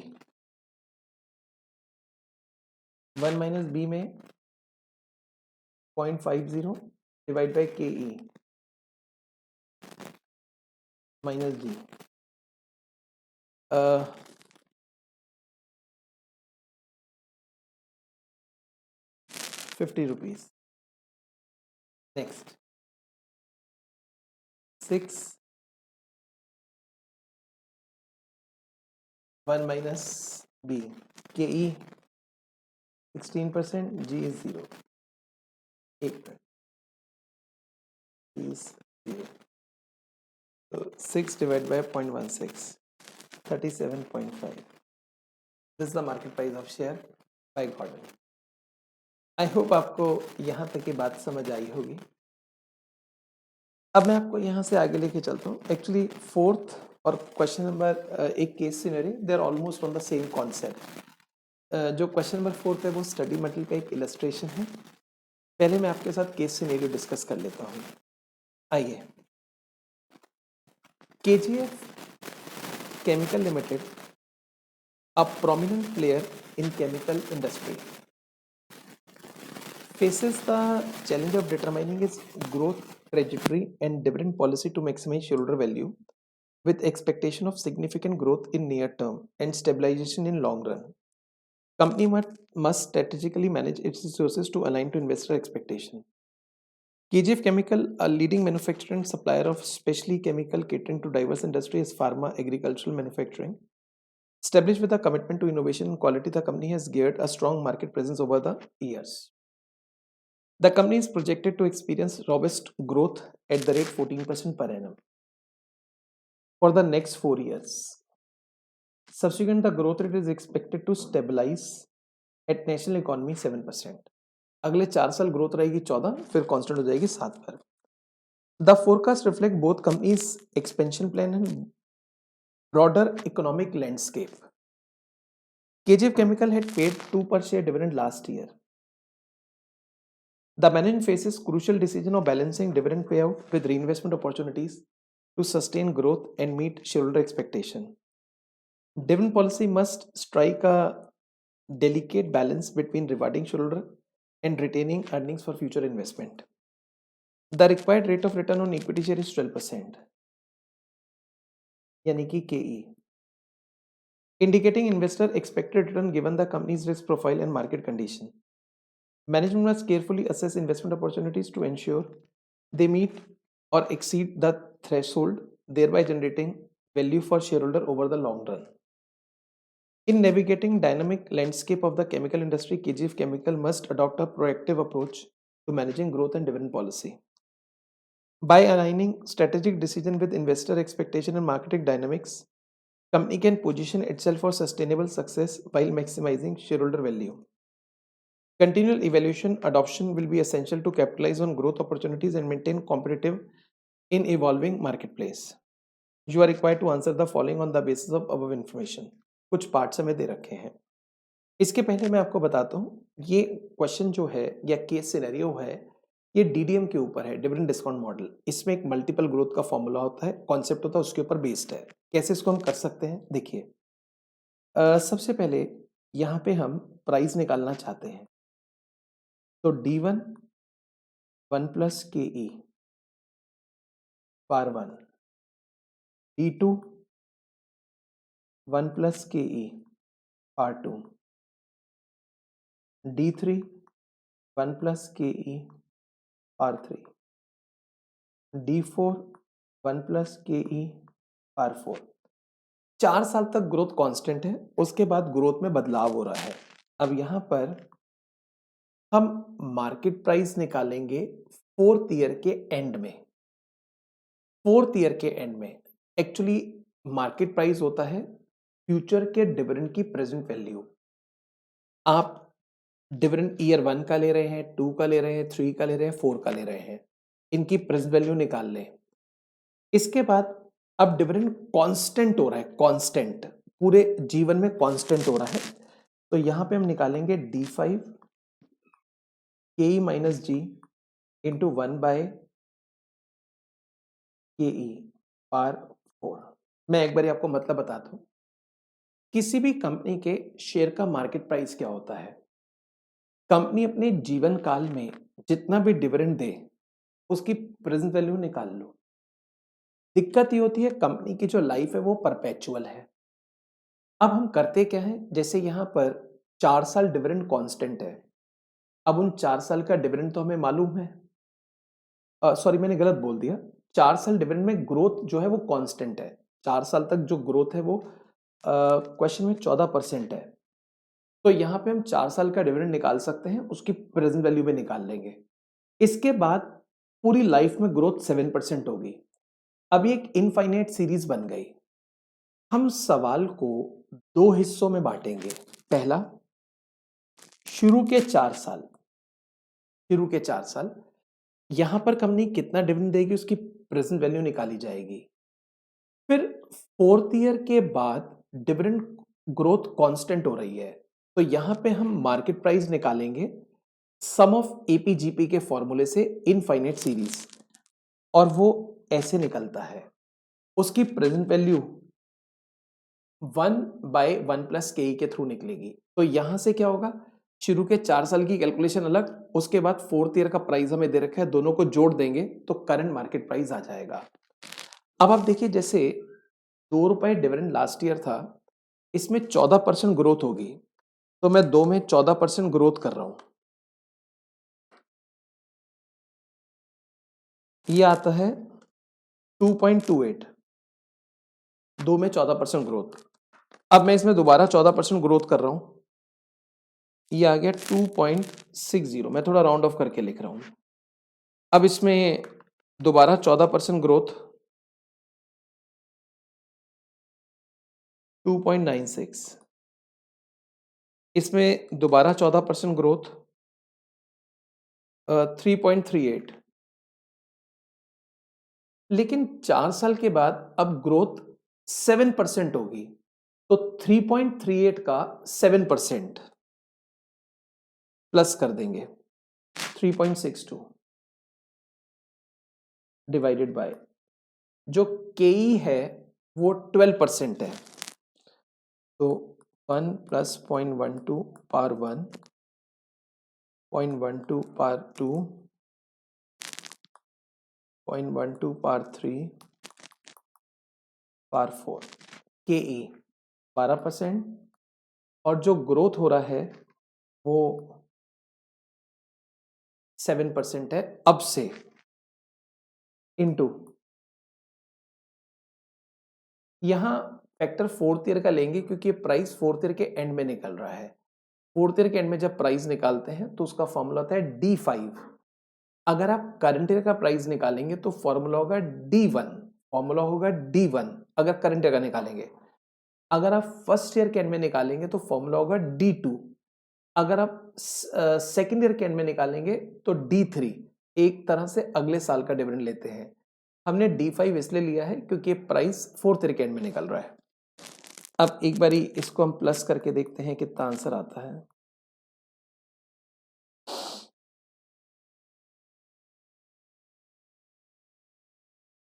1 minus B में 0.50 divide by K E minus G. ₹50। Next 6, 1 minus B, K E 16%, ji is 0। एक मिनट, इज 0, तो 6 divide by 0.16, 37.5। This is the market price of share by Gordon. I hope आपको यहाँ तक की बात समझ आई होगी। अब मैं आपको यहाँ से आगे लेके चलता हूँ। एक्चुअली फोर्थ और क्वेश्चन नंबर एक case scenario, they are almost on the same concept. जो क्वेश्चन नंबर फोर्थ है वो स्टडी मटेरियल का एक इलस्ट्रेशन है। पहले मैं आपके साथ केस सिनेरियो डिस्कस कर लेता हूँ। आइए, KGF Chemical Limited, a prominent player in chemical industry, faces the challenge of determining its growth trajectory and dividend policy to maximize shareholder value, with expectation of significant growth in near term and stabilization in long run. Company must strategically manage its resources to align to investor expectation. KGF Chemical, a leading manufacturer and supplier of specialty chemical catering to diverse industries, pharma, agricultural manufacturing. Established with a commitment to innovation and quality, the company has geared a strong market presence over the years. The company is projected to experience robust growth at the rate 14% per annum for the next 4 years. Subsequent, the growth rate is expected to stabilize at national economy 7%. अगले 4 साल growth रहेगी 14, फिर constant हो जाएगी 7 पर। The forecast reflect both companies expansion plan and broader economic landscape. KGF Chemical had paid 2 per share dividend last year. The management faces crucial decision of balancing dividend payout with reinvestment opportunities to sustain growth and meet shareholder expectation. Dividend policy must strike a delicate balance between rewarding shareholder and retaining earnings for future investment. The required rate of return on equity share is 12%, यानी कि KE, indicating investor expected return given the company's risk profile and market condition. Management must carefully assess investment opportunities to ensure they meet or exceed the threshold, thereby generating value for shareholder over the long run. In navigating dynamic landscape of the chemical industry, KGF Chemical must adopt a proactive approach to managing growth and dividend policy. By aligning strategic decision with investor expectation and marketing dynamics, company can position itself for sustainable success while maximizing shareholder value. Continual evaluation adoption will be essential to capitalize on growth opportunities and maintain competitive in evolving marketplace. You are required to answer the following on the basis of above information. कुछ parts हमें दे रखे हैं. इसके पहले मैं आपको बताता हूँ, ये क्वेश्चन जो है या केस सिनेरियो है, ये डीडीएम के ऊपर है, डिविडेंड डिस्काउंट मॉडल. इसमें एक मल्टीपल ग्रोथ का फॉर्मूला होता है, कॉन्सेप्ट होता है, उसके ऊपर बेस्ड है. कैसे इसको हम कर सकते हैं देखिए. सबसे पहले यहाँ पे हम प्राइस निकालना चाहते हैं, तो D1 1 प्लस KE बार 1, D2 1 प्लस KE बार 2, D3 1 प्लस KE बार 3, D4 1 प्लस KE बार 4. 4 साल तक ग्रोथ कांस्टेंट है, उसके बाद ग्रोथ में बदलाव हो रहा है. अब यहां पर हम मार्केट प्राइस निकालेंगे फोर्थ ईयर के एंड में. फोर्थ ईयर के एंड में एक्चुअली मार्केट प्राइस होता है फ्यूचर के डिविडेंड की प्रेजेंट वैल्यू. आप डिविडेंड ईयर 1 का ले रहे हैं, 2 का ले रहे हैं, 3 का ले रहे हैं, 4 का ले रहे हैं, इनकी प्रेजेंट वैल्यू निकाल लें. इसके बाद अब डिविडेंड कांस्टेंट हो रहा है, कांस्टेंट पूरे जीवन में कांस्टेंट हो रहा है, तो यहां पे हम निकालेंगे D5 KE minus G into 1 by KE पार 4. मैं एक बार आपको मतलब बताता हूं. किसी भी कंपनी के शेयर का मार्केट प्राइस क्या होता है. कंपनी अपने जीवन काल में जितना भी डिविडेंड दे उसकी प्रेजेंट वैल्यू निकाल लो. दिक्कत ये होती है कंपनी की जो लाइफ है वो परपेचुअल है. अब हम करते क्या है, जैसे यहां पर 4 साल डिविडेंड कांस्टेंट है. अब उन 4 साल का डिविडेंड तो हमें मालूम है, सॉरी मैंने गलत बोल दिया. 4 साल डिविडेंड में ग्रोथ जो है वो कांस्टेंट है. 4 साल तक जो ग्रोथ है वो क्वेश्चन में 14% है. तो यहां पे हम 4 साल का डिविडेंड निकाल सकते हैं, उसकी प्रेजेंट वैल्यू में निकाल लेंगे. इसके बाद पूरी लाइफ में ग्रोथ 7% होगी. अभी एक इनफाइनाइट सीरीज बन गई. हम सवाल को 2 हिस्सों में बांटेंगे. पहला, शुरू के 4 साल, शुरू के 4 साल यहां पर कंपनी कितना डिविडेंड देगी उसकी प्रेजेंट वैल्यू निकाली जाएगी. फिर फोर्थ ईयर के बाद डिविडेंड ग्रोथ कांस्टेंट हो रही है, तो यहां पे हम मार्केट प्राइस निकालेंगे सम ऑफ एपीजीपी के फॉर्मूले से इनफाइनाइट सीरीज, और वो ऐसे निकलता है. उसकी present value 1 by 1 plus KE के थ्रू निकलेगी. तो यहां से क्या होगा, शुरू के 4 साल की कैलकुलेशन अलग, उसके बाद फोर्थ ईयर का प्राइस हमें दे रखा है, दोनों को जोड़ देंगे तो करंट मार्केट प्राइस आ जाएगा. अब आप देखिए, जैसे 2 रुपए डिविडेंड लास्ट ईयर था, इसमें 14% ग्रोथ होगी, तो मैं 2 में 14% ग्रोथ कर रहा हूं. ये आता है 2.28, 2 में 14% ग्रोथ. अब मैं इसमें दोबारा 14% ग्रोथ कर रहा हूं, ये आ गया 2.60. मैं थोड़ा राउंड ऑफ करके लिख रहा हूं. अब इसमें दोबारा 14% ग्रोथ, 2.96. इसमें दोबारा 14% ग्रोथ, 3.38. लेकिन 4 साल के बाद अब ग्रोथ 7% होगी, तो 3.38 का 7% प्लस कर देंगे 3.62 डिवाइडेड बाय जो केई है वो 12% है, तो 1 प्लस 0.12 पार 1, 0.12 पार 2, 0.12 पार 3 पार 4, के ई 12%, और जो ग्रोथ हो रहा है वो 7% है अब से, इनटू यहां फैक्टर फोर्थ ईयर का लेंगे क्योंकि प्राइस फोर्थ ईयर के एंड में निकल रहा है। फोर्थ ईयर के एंड में जब प्राइस निकालते हैं तो उसका फॉर्मूला होता है D5। अगर आप करंट ईयर का प्राइस निकालेंगे तो फॉर्मूला होगा D1, फॉर्मूला होगा D1 अगर करंट ईयर का निकालेंगे। अगर आप फर्स्ट ईयर के एंड में निकालेंगे तो फॉर्मूला होगा D2। अगर आप सेकेंड ईयर के एंड में निकालेंगे तो D3। एक तरह से अगले साल का डिविडेंड लेते हैं। हमने D5 इसलिए लिया है क्योंकि प्राइस फोर्थ ईयर के एंड में निकल रहा है। अब एक बारी इसको हम प्लस करके देखते हैं कितना आंसर आता है।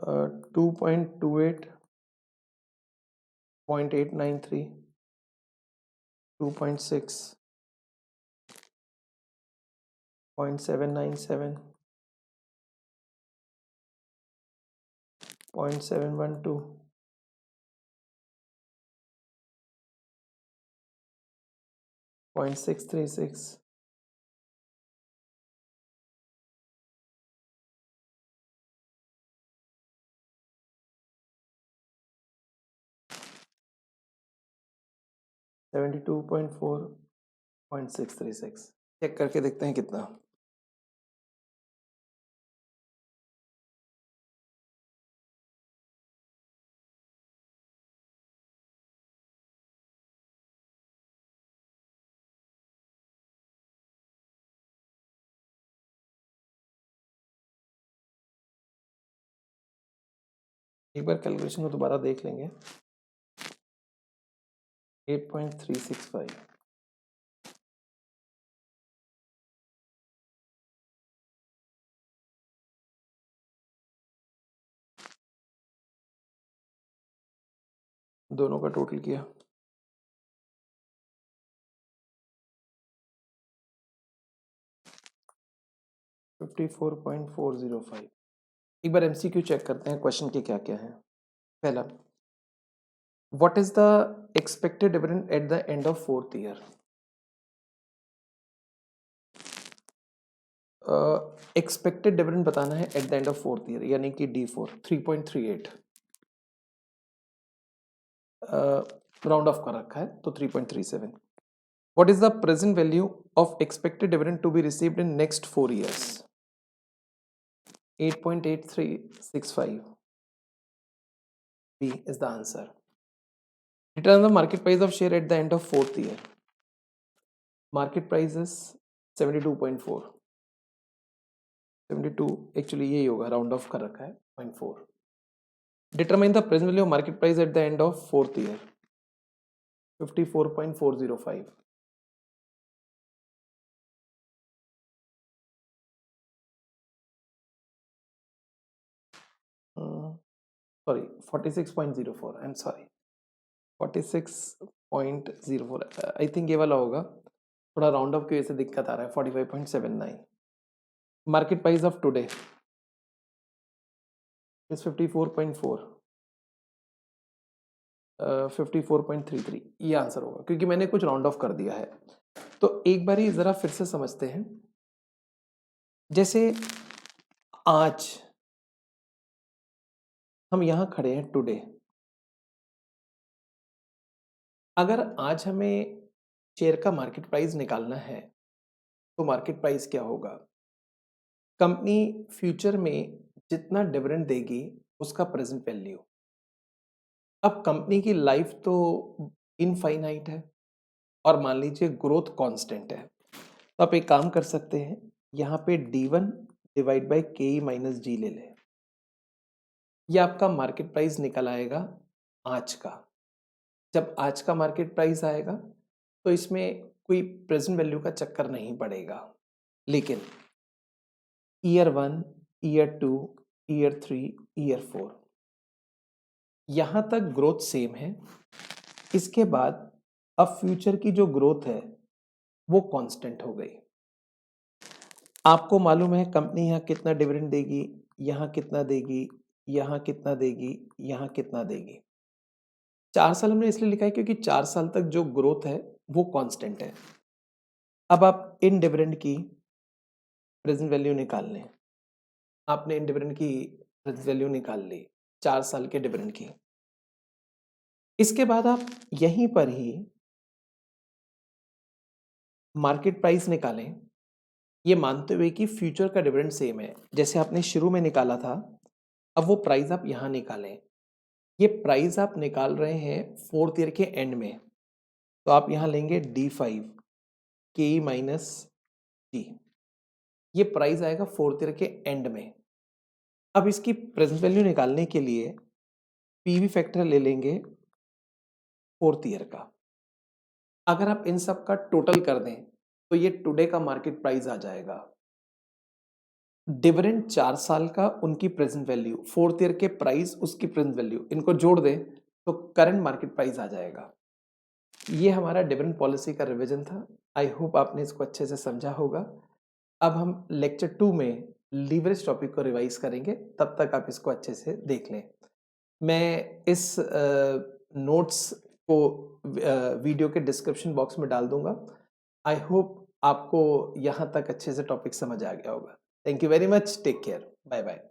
uh, 2.28, 0.893, 2.6, 0.797, 0.712, 0.636, 72.4, 0.636। चेक करके देखते हैं कितना। एक बार कैलकुलेशन को दोबारा देख लेंगे। 8.365, दोनों का टोटल किया 54.405। एक बार एमसीक्यू चेक करते हैं क्वेश्चन के क्या क्या है। पहला, what is the expected dividend at the end of fourth year. Expected dividend बताना है at the end of fourth year, यानी कि D4 3.38, राउंड ऑफ कर रखा है तो 3.37। What is the present value of expected dividend to be received in next 4 years। 8.8365, B is the answer. Determine the market price of share at the end of fourth year. Market price is 72.4, 72 actually यही होगा, round of कर रखा है 0.4। Determine the present value of market price at the end of fourth year, 54.405। Sorry 46.04, I am sorry 46.04, I think ये वाला होगा, थोड़ा round of की वजह से दिक्कत आ रहा है। 45.79। Market price of today is 54.4, 54.33, ये आंसर होगा क्योंकि मैंने कुछ राउंड ऑफ कर दिया है। तो एक बार ही जरा फिर से समझते हैं। जैसे आज हम यहां खड़े हैं टुडे, अगर आज हमें शेयर का मार्केट प्राइस निकालना है तो मार्केट प्राइस क्या होगा, कंपनी फ्यूचर में जितना डिविडेंड देगी उसका प्रेजेंट वैल्यू। अब कंपनी की लाइफ तो इनफाइनाइट है और मान लीजिए ग्रोथ कांस्टेंट है, तो आप एक काम कर सकते हैं, यहाँ पे D1 डिवाइड बाई के माइनस जी ले लें, यह आपका मार्केट प्राइस निकल आएगा आज का। जब आज का मार्केट प्राइस आएगा तो इसमें कोई प्रेजेंट वैल्यू का चक्कर नहीं पड़ेगा। लेकिन ईयर 1, ईयर 2, ईयर 3, ईयर 4 यहां तक ग्रोथ सेम है। इसके बाद अब फ्यूचर की जो ग्रोथ है वो कांस्टेंट हो गई। आपको मालूम है कंपनी यहाँ कितना डिविडेंड देगी, यहाँ कितना देगी, यहाँ कितना देगी, यहाँ कितना देगी। 4 साल हमने इसलिए लिखा है क्योंकि 4 साल तक जो ग्रोथ है वो कांस्टेंट है। अब आप इन डिविडेंड की प्रेजेंट वैल्यू निकाल लें। आपने इन डिविडेंड की प्रेजेंट वैल्यू निकाल ली 4 साल के डिविडेंड की। इसके बाद आप यहीं पर ही मार्केट प्राइस निकालें, ये मानते हुए कि फ्यूचर का डिविडेंड सेम है। जैसे आपने शुरू में निकाला था, अब वो प्राइस आप यहां निकालें। ये प्राइस आप निकाल रहे हैं 4th ईयर के एंड में, तो आप यहां लेंगे D5 KE माइनस T। ये प्राइस आएगा 4th ईयर के एंड में। अब इसकी प्रेजेंट वैल्यू निकालने के लिए पीवी फैक्टर ले लेंगे 4th ईयर का। अगर आप इन सब का टोटल कर दें तो ये टुडे का मार्केट प्राइस आ जाएगा। डिविडेंड 4 साल का, उनकी प्रेजेंट वैल्यू, 4th ईयर के प्राइस, उसकी प्रेजेंट वैल्यू, इनको जोड़ दें तो करंट मार्केट प्राइस आ जाएगा। ये हमारा डिविडेंड पॉलिसी का रिवीजन था। आई होप आपने इसको अच्छे से समझा होगा। अब हम लेक्चर 2 में लीवरेज टॉपिक को रिवाइज करेंगे, तब तक आप इसको अच्छे से देख लें। मैं इस नोट्स को वीडियो के डिस्क्रिप्शन बॉक्स में डाल दूंगा। आई होप आपको यहाँ तक अच्छे से टॉपिक समझ आ गया होगा। Thank you very much. Take care. Bye bye.